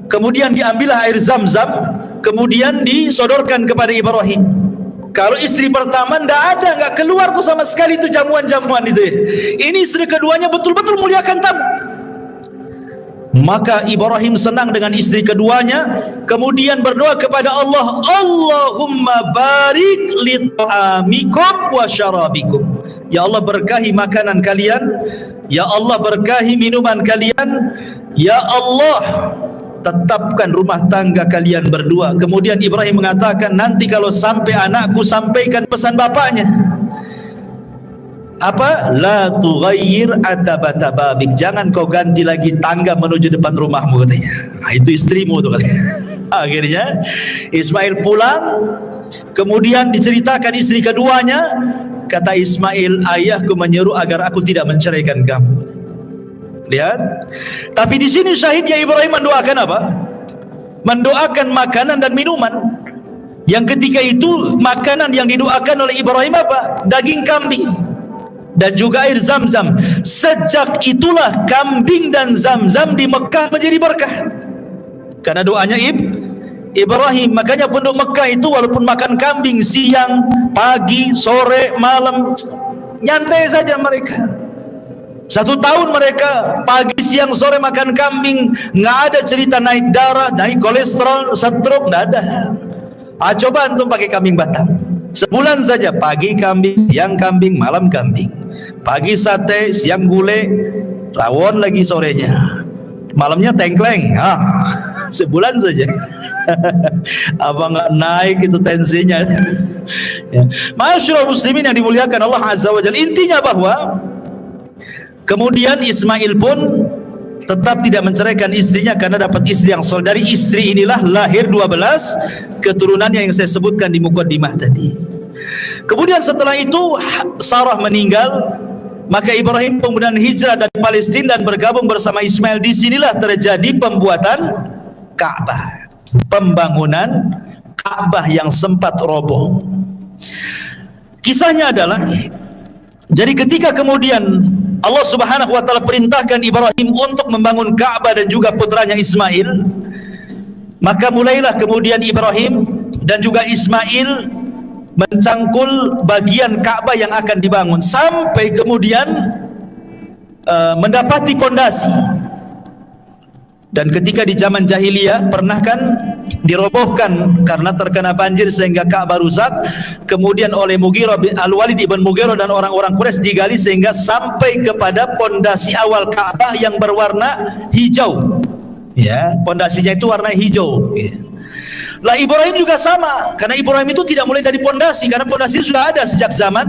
kemudian diambillah air zam-zam, kemudian disodorkan kepada Ibrahim. Kalau istri pertama nggak keluar tuh sama sekali itu jamuan-jamuan itu ya. Ini istri keduanya betul-betul muliakan tamu. Maka Ibrahim senang dengan istri keduanya, kemudian berdoa kepada Allah, Allahumma barik li ta'amikum wa syarabikum. Ya Allah, berkahi makanan kalian, ya Allah berkahi minuman kalian, ya Allah tetapkan rumah tangga kalian berdua. Kemudian Ibrahim mengatakan, nanti kalau sampai anakku sampaikan pesan bapaknya. Apa? La tughayyir atabata babik. Jangan kau ganti lagi tangga menuju depan rumahmu, katanya. Nah, itu istrimu tuh katanya. Akhirnya Ismail pulang, kemudian diceritakan istri keduanya. Kata Ismail, ayahku menyuruh agar aku tidak menceraikan kamu. Lihat. Tapi di sini syahidnya Ibrahim mendoakan apa? Mendoakan makanan dan minuman. Yang ketika itu makanan yang didoakan oleh Ibrahim apa? Daging kambing dan juga air zam-zam. Sejak itulah kambing dan zam-zam di Mekah menjadi berkah karena doanya Ibrahim. Makanya penduduk Mekah itu walaupun makan kambing siang, pagi, sore, malam, nyantai saja mereka. 1 tahun mereka pagi, siang, sore makan kambing, nggak ada cerita naik darah, naik kolesterol, stroke, nggak ada. Coba antum pakai kambing Batam, sebulan saja pagi kambing, siang kambing, malam kambing, pagi sate, siang gulai, rawon lagi sorenya, malamnya tengkleng. Sebulan saja. Apa nggak naik itu tensinya? Ya. Masyaallah muslimin yang dimuliakan Allah Azza wa Jalla. Intinya bahwa kemudian Ismail pun tetap tidak menceraikan istrinya karena dapat istri yang soleh. Dari istri inilah lahir 12 keturunannya yang saya sebutkan di mukaddimah tadi. Kemudian setelah itu Sarah meninggal, maka Ibrahim kemudian hijrah dari Palestina dan bergabung bersama Ismail. Disinilah terjadi pembuatan Ka'bah, pembangunan Ka'bah yang sempat roboh. Kisahnya adalah, jadi ketika kemudian Allah Subhanahu wa taala perintahkan Ibrahim untuk membangun Ka'bah dan juga putranya Ismail, maka mulailah kemudian Ibrahim dan juga Ismail mencangkul bagian Ka'bah yang akan dibangun sampai kemudian mendapati pondasi. Dan ketika di zaman jahiliyah pernah kan dirobohkan karena terkena banjir sehingga Ka'bah rusak, kemudian oleh Al-Walid ibn Mughirah dan orang-orang Quraisy digali sehingga sampai kepada pondasi awal Ka'bah yang berwarna hijau. Ya, pondasinya itu warna hijau. Ya. Lah Ibrahim juga sama, karena Ibrahim itu tidak mulai dari pondasi, karena pondasi sudah ada sejak zaman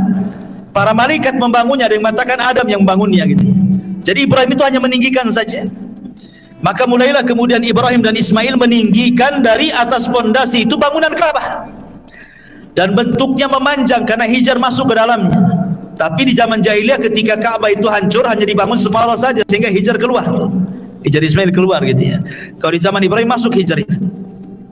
para malaikat membangunnya. Ada yang mengatakan Adam yang membangunnya gitu. Jadi Ibrahim itu hanya meninggikan saja. Maka mulailah kemudian Ibrahim dan Ismail meninggikan dari atas pondasi itu bangunan Ka'bah. Dan bentuknya memanjang karena Hijar masuk ke dalamnya. Tapi di zaman jahiliyah ketika Ka'bah itu hancur hanya dibangun separuh saja sehingga Hijar keluar. Hijar Ismail keluar gitu ya. Kalau di zaman Ibrahim masuk Hijar itu.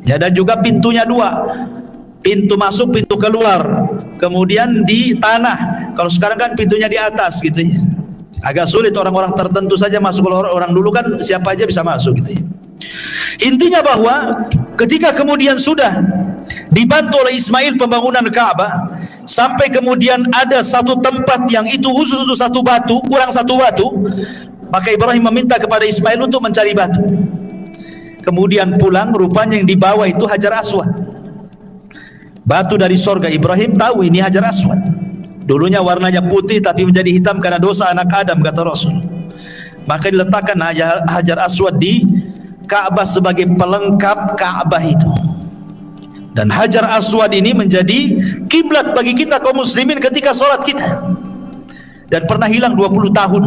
Ya, dan juga pintunya 2. Pintu masuk, pintu keluar. Kemudian di tanah. Kalau sekarang kan pintunya di atas gitu ya. Agak sulit, orang-orang tertentu saja masuk. Kalau orang dulu kan siapa aja bisa masuk gitu ya. Intinya bahwa ketika kemudian sudah dibantu oleh Ismail pembangunan Ka'bah, sampai kemudian ada satu tempat yang itu khusus untuk satu batu, kurang satu batu, maka Ibrahim meminta kepada Ismail untuk mencari batu. Kemudian pulang, rupanya yang dibawa itu Hajar Aswad, batu dari sorga. Ibrahim tahu ini Hajar Aswad. Dulunya warnanya putih tapi menjadi hitam karena dosa anak Adam, kata Rasul. Maka diletakkan Hajar Aswad di Ka'bah sebagai pelengkap Ka'bah itu. Dan Hajar Aswad ini menjadi kiblat bagi kita kaum muslimin ketika sholat kita. Dan pernah hilang 20 tahun,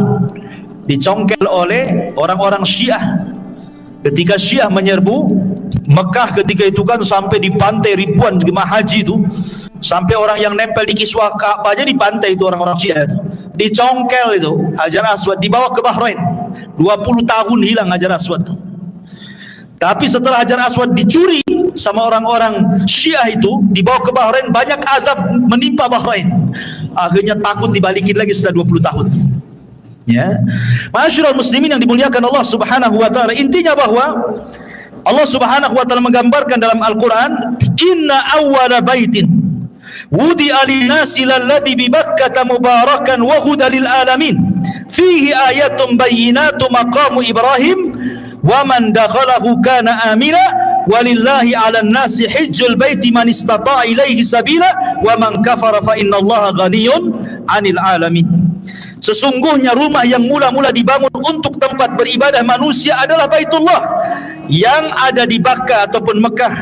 dicongkel oleh orang-orang Syiah. Ketika Syiah menyerbu Mekah ketika itu kan sampai di pantai ribuan jemaah haji itu, sampai orang yang nempel di kiswah Ka'bah aja di pantai itu, orang-orang Syiah itu dicongkel itu Hajar Aswad, dibawa ke Bahrain. 20 tahun hilang Hajar Aswad itu. Tapi setelah Hajar Aswad dicuri sama orang-orang Syiah itu, dibawa ke Bahrain, banyak azab menimpa Bahrain. Akhirnya takut dibalikin lagi setelah 20 tahun. Ya, Ma'asyiral muslimin yang dimuliakan Allah Subhanahu wa taala, intinya bahwa Allah Subhanahu wa taala menggambarkan dalam Al-Qur'an, inna awwala baitin wudi'a lin-nasi lalladzi bi Bakkah mubarakan wa hudan lil alamin fihi ayatun bayyinatun maqamu Ibrahim wa man dakhalahu kana amina walillahi 'alan nasi hajjul baiti man istata'a ilaihi sabila wa man kafara fa innallaha ghaniyyun 'anil alamin. Sesungguhnya rumah yang mula-mula dibangun untuk tempat beribadah manusia adalah Baitullah yang ada di Bakkah ataupun Mekah,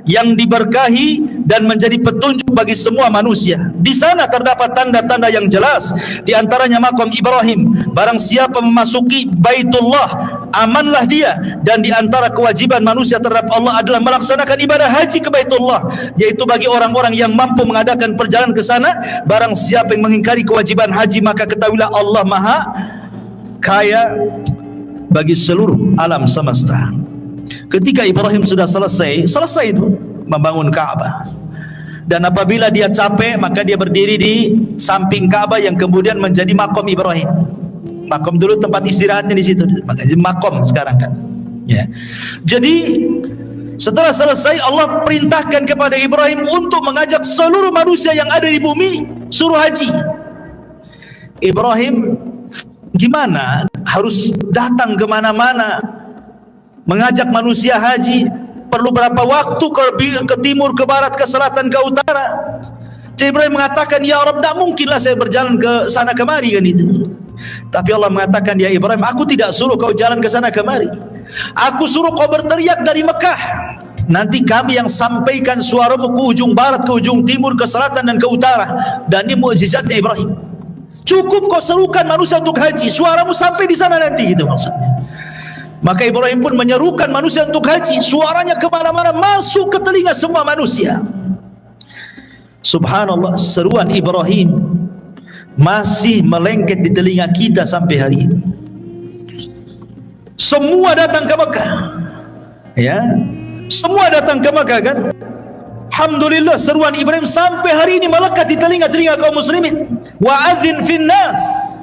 yang diberkahi dan menjadi petunjuk bagi semua manusia. Di sana terdapat tanda-tanda yang jelas, di antaranya makam Ibrahim. Barang siapa memasuki Baitullah, amanlah dia. Dan di antara kewajiban manusia terhadap Allah adalah melaksanakan ibadah haji ke Baitullah, yaitu bagi orang-orang yang mampu mengadakan perjalanan ke sana. Barang siapa yang mengingkari kewajiban haji, maka ketahuilah Allah Maha Kaya bagi seluruh alam semesta. Ketika Ibrahim sudah selesai itu membangun Ka'bah, dan apabila dia capek maka dia berdiri di samping Ka'bah yang kemudian menjadi makom Ibrahim. Makom dulu tempat istirahatnya di situ, makanya makom sekarang kan. Ya. Jadi setelah selesai, Allah perintahkan kepada Ibrahim untuk mengajak seluruh manusia yang ada di bumi suruh haji. Ibrahim gimana? Harus datang kemana-mana mengajak manusia haji, perlu berapa waktu ke timur, ke barat, ke selatan, ke utara. Jadi Ibrahim mengatakan, ya Rabb, tidak mungkinlah saya berjalan ke sana kemari kan itu. Tapi Allah mengatakan, ya Ibrahim, aku tidak suruh kau jalan ke sana kemari, aku suruh kau berteriak dari Mekah. Nanti kami yang sampaikan suaramu ke ujung barat, ke ujung timur, ke selatan dan ke utara. Dan ini mukjizatnya Ibrahim. Cukup kau serukan manusia untuk haji, suaramu sampai di sana nanti, gitu maksudnya. Maka Ibrahim pun menyerukan manusia untuk haji, suaranya kemana-mana, masuk ke telinga semua manusia. Subhanallah, seruan Ibrahim masih melengket di telinga kita sampai hari ini. Semua datang ke Mekah, ya, semua datang ke Mekah kan. Alhamdulillah, seruan Ibrahim sampai hari ini melekat di telinga-telinga kaum muslimin. Wa'adzin finnas,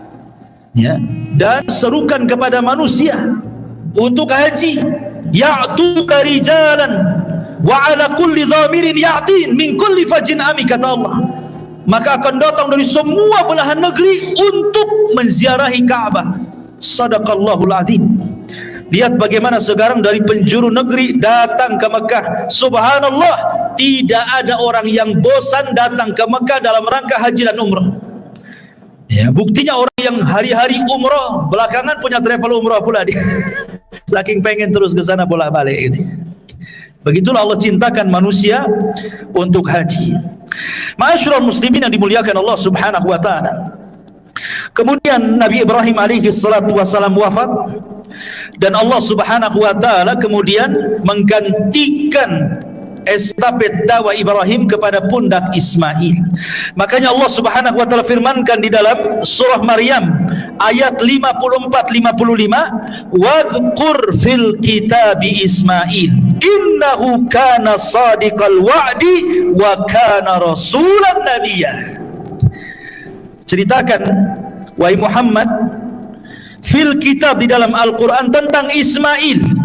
ya, dan serukan kepada manusia untuk haji, ya'tuka rijalan wa ala kulli dhamirin ya'tin min kulli fajin ami, kata Allah. Maka akan datang dari semua belahan negeri untuk menziarahi Ka'bah. Sadaqallahul azim. Lihat bagaimana sekarang dari penjuru negeri datang ke Mekah. Subhanallah, tidak ada orang yang bosan datang ke Mekah dalam rangka haji dan umrah. Ya, buktinya orang yang hari-hari umrah belakangan punya travel umrah pula dia. Saking pengen terus ke sana bolak-balik gitu. Begitulah Allah cintakan manusia untuk haji. Ma'asyiral muslimin yang dimuliakan Allah Subhanahu wa taala. Kemudian Nabi Ibrahim alaihi salatu wasalam wafat, dan Allah Subhanahu wa taala kemudian menggantikan estafet dakwah Ibrahim kepada pundak Ismail. Makanya Allah Subhanahu wa taala firmankan di dalam surah Maryam ayat 54-55, wadhkur fil kitabi Ismail innahu kana sadiqal wa'di wa kana rasulan nabiyya. Ceritakan wahai Muhammad fil kitab, di dalam Al-Quran, tentang Ismail.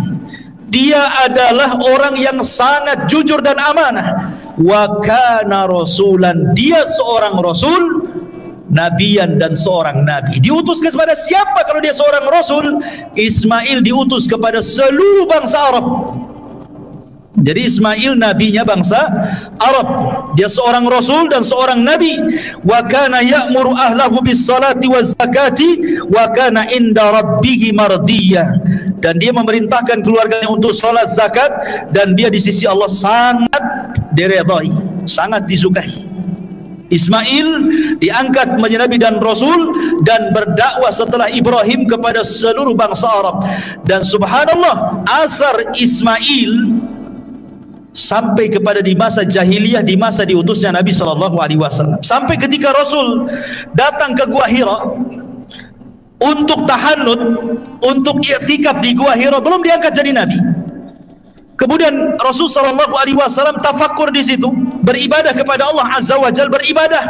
Dia adalah orang yang sangat jujur dan amanah. Wa kana rasulan, dia seorang rasul, nabiyan, dan seorang nabi. Diutus kepada siapa kalau dia seorang rasul? Ismail diutus kepada seluruh bangsa Arab. Jadi Ismail nabinya bangsa Arab, dia seorang rasul dan seorang nabi. Wa kana ya'muru ahlahu bis salati waz zakati wa kana inda rabbih mardiyya, dan dia memerintahkan keluarganya untuk salat, zakat, dan dia di sisi Allah sangat diridhai, sangat disukai. Ismail diangkat menjadi nabi dan rasul dan berdakwah setelah Ibrahim kepada seluruh bangsa Arab. Dan subhanallah, asar Ismail sampai kepada di masa jahiliyah, di masa diutusnya Nabi SAW, sampai ketika Rasul datang ke Gua Hira untuk tahannut, untuk i'tikaf di Gua Hira, belum diangkat jadi Nabi. Kemudian Rasul SAW tafakkur di situ, beribadah kepada Allah Azza wa Jalla, beribadah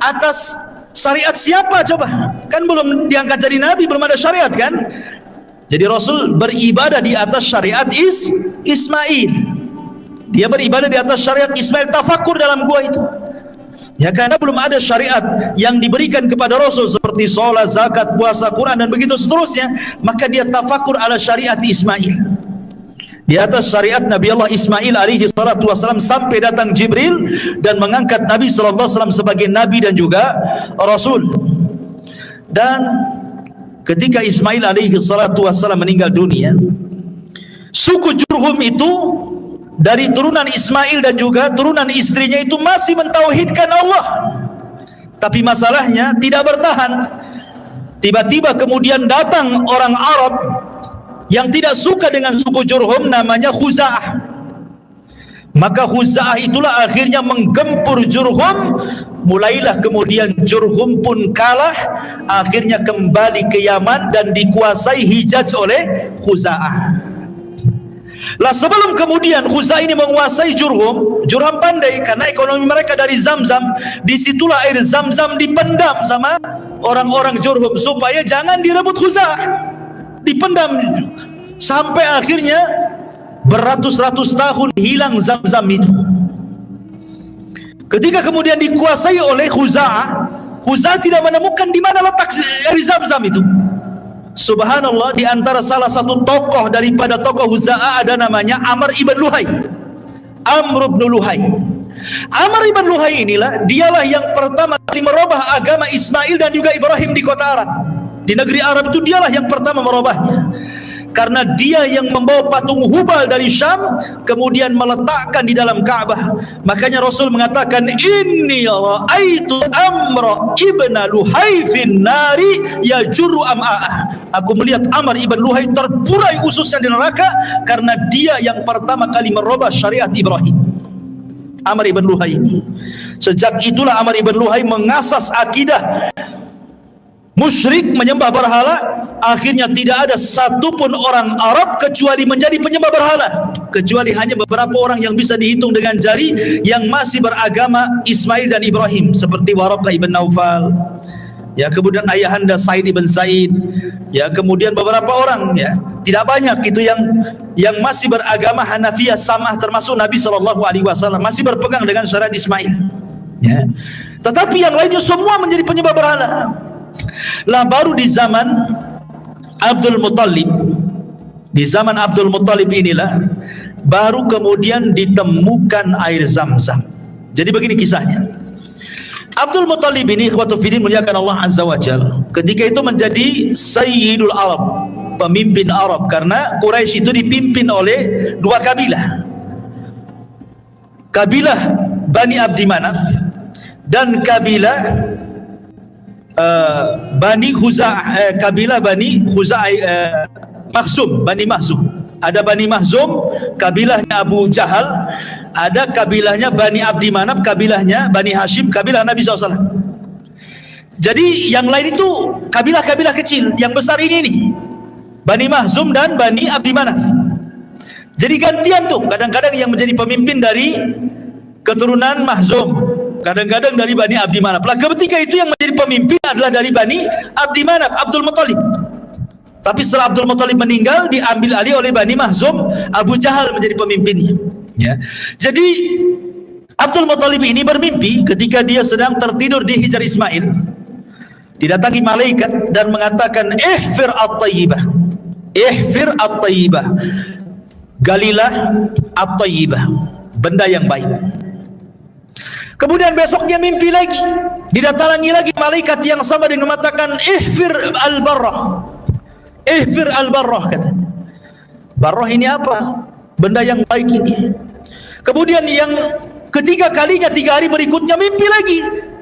atas syariat siapa coba? Kan belum diangkat jadi Nabi, belum ada syariat kan? Jadi Rasul beribadah di atas syariat Ismail. Dia beribadah di atas syariat Ismail, tafakkur dalam gua itu. Ya, karena belum ada syariat yang diberikan kepada Rasul seperti sholat, zakat, puasa, Quran dan begitu seterusnya, maka dia tafakkur ala syariat Ismail. Di atas syariat Nabi Allah Ismail alaihi salatu wassalam, sampai datang Jibril dan mengangkat Nabi sallallahu alaihi wasallam sebagai nabi dan juga rasul. Dan ketika Ismail alaihi salatu wassalam meninggal dunia, suku Jurhum itu dari turunan Ismail dan juga turunan istrinya itu masih mentauhidkan Allah, tapi masalahnya tidak bertahan. Tiba-tiba kemudian datang orang Arab yang tidak suka dengan suku Jurhum, namanya Khuza'ah. Maka Khuza'ah itulah akhirnya menggempur Jurhum. Mulailah kemudian Jurhum pun kalah, akhirnya kembali ke Yaman dan dikuasai Hijaz oleh Khuza'ah. Lah sebelum kemudian Khuza'ah ini menguasai Jurhum, Jurhum pandai karena ekonomi mereka dari Zamzam. Disitulah air Zamzam dipendam sama orang-orang Jurhum supaya jangan direbut Khuza'ah, dipendam sampai akhirnya beratus-ratus tahun hilang Zamzam itu. Ketika kemudian dikuasai oleh Khuza'ah, Khuza'ah tidak menemukan di mana letak air Zamzam itu. Subhanallah, di antara salah satu tokoh daripada tokoh Khuza'ah ada namanya Amr ibn Luhai. Amr ibn Luhai. Amr ibn Luhai inilah, dialah yang pertama kali merubah agama Ismail dan juga Ibrahim di kota Arab. Di negeri Arab itu dialah yang pertama merubahnya. Karena dia yang membawa patung Hubal dari Syam kemudian meletakkan di dalam Ka'bah. Makanya Rasul mengatakan, inni ra'aitu Amr ibn Luhai fin nari yajurru am'a'ah. Aku melihat Amr ibn Luhai terburai ususnya di neraka karena dia yang pertama kali merubah syariat Ibrahim. Amr ibn Luhai ini. Sejak itulah Amr ibn Luhai mengasas akidah musyrik, menyembah berhala. Akhirnya tidak ada satupun orang Arab kecuali menjadi penyembah berhala, kecuali hanya beberapa orang yang bisa dihitung dengan jari yang masih beragama Ismail dan Ibrahim, seperti Waraqah ibn Naufal, ya, kemudian ayahanda Said ibn Said, ya, kemudian beberapa orang, ya, tidak banyak itu yang masih beragama Hanafiyah samah, termasuk Nabi SAW masih berpegang dengan syariat Ismail, ya. Tetapi yang lainnya semua menjadi penyembah berhala. Lah baru di zaman Abdul Muttalib, di zaman Abdul Muttalib inilah baru kemudian ditemukan air Zamzam. Jadi begini kisahnya. Abdul Muttalib ini, ikhwatu fillah, muliakan Allah Azza wa Jalla, ketika itu menjadi Sayyidul Arab, pemimpin Arab, karena Quraisy itu dipimpin oleh dua kabilah, kabilah Bani Abdi Manaf dan kabilah Bani Khuza'ah, kabilah Bani Khuza'ah, Makhzum, Bani Makhzum. Ada Bani Makhzum, kabilahnya Abu Jahal. Ada kabilahnya Bani Abdi Manaf, kabilahnya Bani Hashim, kabilah Nabi SAW. Jadi yang lain itu kabilah-kabilah kecil, yang besar ini nih, Bani Makhzum dan Bani Abdi Manaf. Jadi gantian tuh, kadang-kadang yang menjadi pemimpin dari keturunan Makhzum, kadang-kadang dari Bani Abdi Manaf. Lah ketika itu yang menjadi pemimpin adalah dari Bani Abdi Manaf, Abdul Muttalib. Tapi setelah Abdul Muttalib meninggal, diambil alih oleh Bani Makhzum, Abu Jahal menjadi pemimpinnya, ya. Jadi Abdul Muttalib ini bermimpi ketika dia sedang tertidur di Hijr Ismail, didatangi malaikat dan mengatakan, ihfir at-tayyibah, ihfir at-tayyibah, galilah at-tayyibah, benda yang baik. Kemudian besoknya mimpi lagi, didatangi lagi malaikat yang sama dengan mengatakan, ihfir al-barrah, ihfir al-barrah, katanya. Barrah ini apa? Benda yang baik ini. Kemudian yang ketiga kalinya, 3 hari berikutnya mimpi lagi,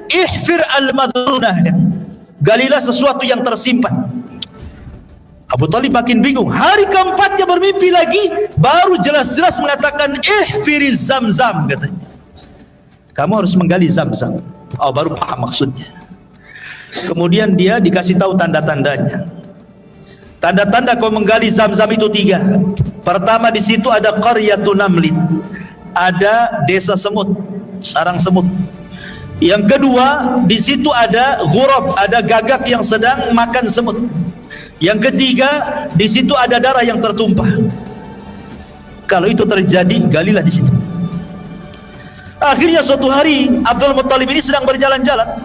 ihfir al-madrunah, katanya. Galilah sesuatu yang tersimpan. Abu Talib makin bingung. Hari keempatnya bermimpi lagi, baru jelas-jelas mengatakan ihfiriz Zamzam, katanya. Kamu harus menggali Zamzam. Oh, baru paham maksudnya. Kemudian dia dikasih tahu tanda-tandanya. Tanda-tanda kau menggali Zamzam itu 3. Pertama, di situ ada qaryatun namlin, ada desa semut, sarang semut. Yang kedua, di situ ada ghurab, ada gagak yang sedang makan semut. Yang ketiga, di situ ada darah yang tertumpah. Kalau itu terjadi, galilah di situ. Akhirnya suatu hari Abdul Muttalib ini sedang berjalan-jalan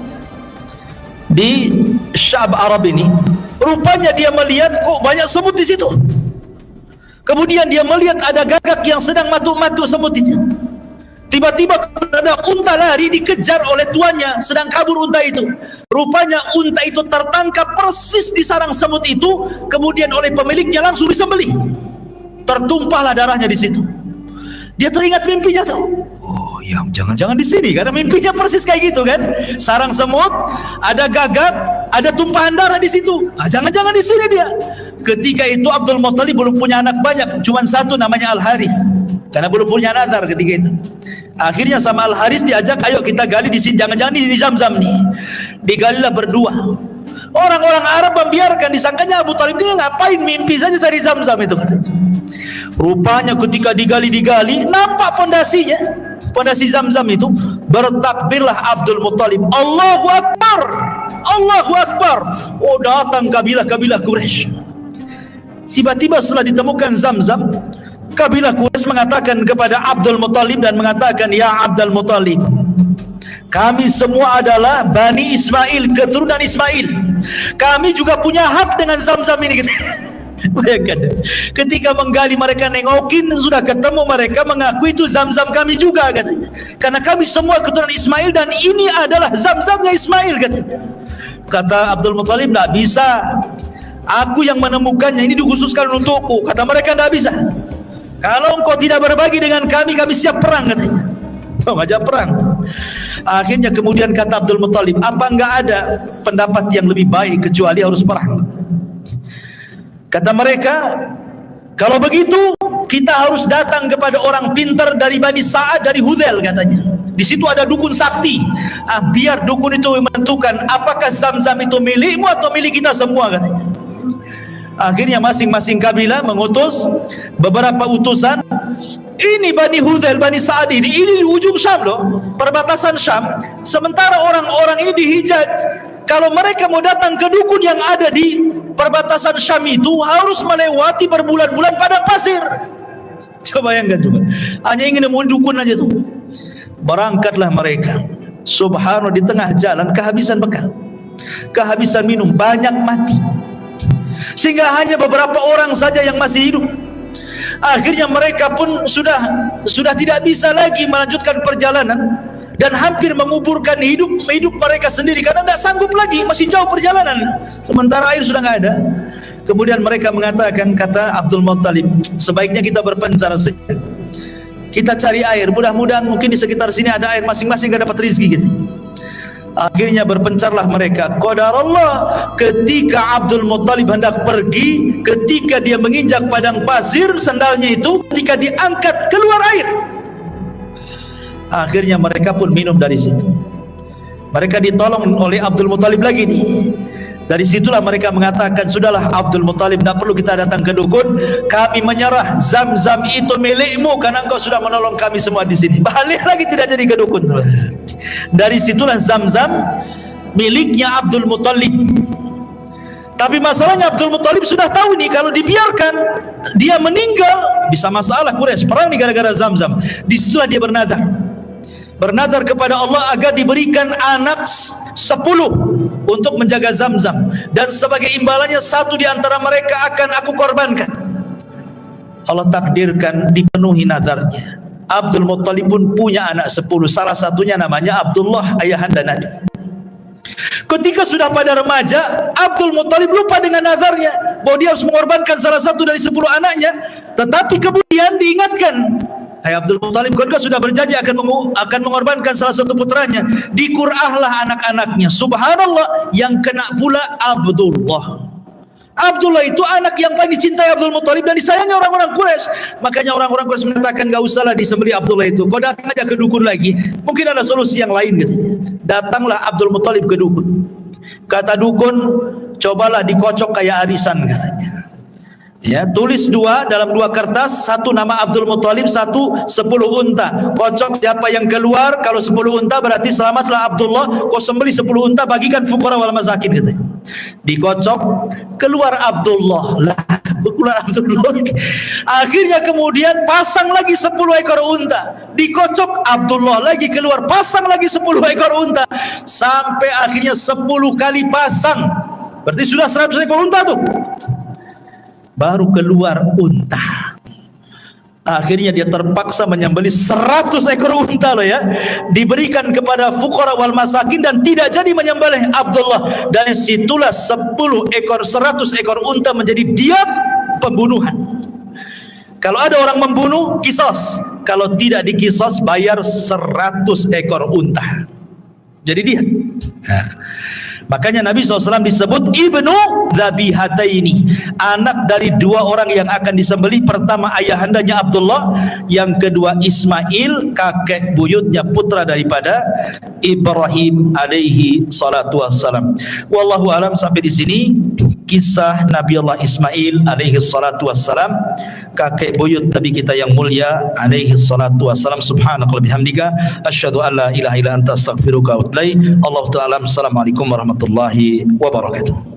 di Sya'b Arab ini. Rupanya dia melihat kok banyak semut di situ. Kemudian dia melihat ada gagak yang sedang matuk-matuk semut itu. Tiba-tiba ada unta lari dikejar oleh tuannya, sedang kabur unta itu. Rupanya unta itu tertangkap persis di sarang semut itu, kemudian oleh pemiliknya langsung disembelih. Tertumpahlah darahnya di situ. Dia teringat mimpinya tuh. Oh, ya jangan-jangan di sini, karena mimpinya persis kayak gitu kan. Sarang semut, ada gagak, ada tumpahan darah di situ. Ah, jangan-jangan di sini dia. Ketika itu Abdul Muttalib belum punya anak banyak, cuma satu namanya Al-Harith. Karena belum punya nazar ketika itu. Akhirnya sama Al-Harith diajak, ayo kita gali di sini, jangan-jangan di Zamzam nih. Digalilah berdua. Orang-orang Arab membiarkan, disangkanya Abu Talib dia ngapain, mimpi saja cari Zamzam itu katanya. Rupanya ketika digali-digali, nampak pondasinya, pondasi Zamzam itu. Bertakbirlah Abdul Muttalib, Allahu Akbar, Allahu Akbar. Oh, datang kabilah-kabilah Quraisy. Tiba-tiba setelah ditemukan Zamzam, kabilah Quraisy mengatakan kepada Abdul Muttalib dan mengatakan, ya Abdul Muttalib, kami semua adalah Bani Ismail, keturunan Ismail. Kami juga punya hak dengan Zamzam ini. Bayangkan, ketika menggali mereka nengokin, sudah ketemu, mereka mengaku itu Zamzam kami juga katanya. Karena kami semua keturunan Ismail dan ini adalah Zamzamnya Ismail katanya. Kata Abdul Muttalib, tidak bisa. Aku yang menemukannya, ini dikhususkan untukku. Kata mereka, tidak bisa. Kalau engkau tidak berbagi dengan kami, kami siap perang katanya. Oh, ngajak perang. Akhirnya kemudian kata Abdul Muttalib, apa enggak ada pendapat yang lebih baik kecuali harus perang? Kata mereka, kalau begitu kita harus datang kepada orang pintar dari Bani Sa'ad, dari Hudzail katanya. Di situ ada dukun sakti. Biar dukun itu menentukan apakah Zamzam itu milikmu atau milik kita semua katanya. Akhirnya masing-masing kabilah mengutus beberapa utusan. Ini Bani Hudzail, Bani Sa'ad ini di ujung Syam loh, perbatasan Syam. Sementara orang-orang ini di Hijaz. Kalau mereka mau datang ke dukun yang ada di perbatasan Syam itu, harus melewati berbulan-bulan padang pasir. Coba bayangkan juga, hanya ingin nemuin dukun aja tuh. Berangkatlah mereka. Subhanallah, di tengah jalan kehabisan bekal, kehabisan minum, banyak mati. Sehingga hanya beberapa orang saja yang masih hidup. Akhirnya mereka pun sudah tidak bisa lagi melanjutkan perjalanan dan hampir menguburkan hidup mereka sendiri karena tidak sanggup lagi, masih jauh perjalanan, sementara air sudah nggak ada. Kemudian mereka mengatakan, kata Abdul Muttalib, sebaiknya kita berpencar saja, kita cari air, mudah-mudahan mungkin di sekitar sini ada air, masing-masing gak dapat rezeki gitu. Akhirnya berpencarlah mereka. Qadarullah, ketika Abdul Muttalib hendak pergi, ketika dia menginjak padang pasir sandalnya itu, ketika diangkat keluar air. Akhirnya mereka pun minum dari situ. Mereka ditolong oleh Abdul Muttalib lagi nih. Dari situlah mereka mengatakan, sudahlah Abdul Muttalib, tidak perlu kita datang ke dukun, kami menyerah, Zamzam itu milikmu karena engkau sudah menolong kami semua di sini. Balik lagi, tidak jadi ke dukun. Dari situlah Zamzam miliknya Abdul Muttalib. Tapi masalahnya Abdul Muttalib sudah tahu nih, kalau dibiarkan dia meninggal bisa masalah Quraisy, perang nih gara-gara Zamzam. Di situlah dia bernadar kepada Allah agar diberikan anak 10 untuk menjaga Zamzam, dan sebagai imbalannya satu di antara mereka akan aku korbankan. Allah takdirkan dipenuhi nadarnya. Abdul Muttalib pun punya anak 10, salah satunya namanya Abdullah, ayahanda Nabi. Ketika sudah pada remaja, Abdul Muttalib lupa dengan nadarnya bahwa dia harus mengorbankan salah satu dari 10 anaknya. Tetapi kemudian diingatkan, hai Abdul Muttalib, kau sudah berjanji akan mengorbankan salah satu putranya. Dikurahlah anak-anaknya. Subhanallah, yang kena pula Abdullah. Abdullah itu anak yang paling dicintai Abdul Muthalib dan disayangi orang-orang Quraisy. Makanya orang-orang Quraisy mengatakan, gak usahlah disembelih Abdullah itu, kau datang aja ke dukun lagi, mungkin ada solusi yang lain gitu. Datanglah Abdul Muthalib ke dukun. Kata dukun, cobalah dikocok kayak arisan katanya. Ya, tulis dalam dua kertas, satu nama Abdul Muthalib, satu 10 unta. Kocok siapa yang keluar, kalau 10 unta berarti selamatlah Abdullah. Kau sembeli 10 unta, bagikan fuqara wal masakin katanya. Dikocok, keluar Abdullah. Lah, keluar Abdullah. Akhirnya kemudian pasang lagi 10 ekor unta. Dikocok Abdullah lagi keluar, pasang lagi 10 ekor unta. Sampai akhirnya 10 kali pasang. Berarti sudah 100 ekor unta tuh. Baru keluar unta. Akhirnya dia terpaksa menyembelih 100 ekor unta loh ya, diberikan kepada fuqara wal masakin dan tidak jadi menyembelih Abdullah. Dan situlah 100 ekor unta menjadi diat pembunuhan. Kalau ada orang membunuh, kisos. Kalau tidak dikisos, bayar 100 ekor unta. Jadi diat. Nah, makanya Nabi SAW disebut Ibnu Dzabihataini, anak dari dua orang yang akan disembelih. Pertama ayahandanya Abdullah, yang kedua Ismail, kakek buyutnya, putra daripada Ibrahim alaihi salatu wassalam. Wallahu alam. Sampai di sini kisah Nabi Allah Ismail alaihi salatu wassalam, kakek buyut Nabi kita yang mulia alaihi salatu wassalam. Subhanakallahumma bihamdika asyhadu an la ilaha illa anta astaghfiruka wa atubu ilaik. Allahu ta'ala. Assalamualaikum warahmatullahi wabarakatuh.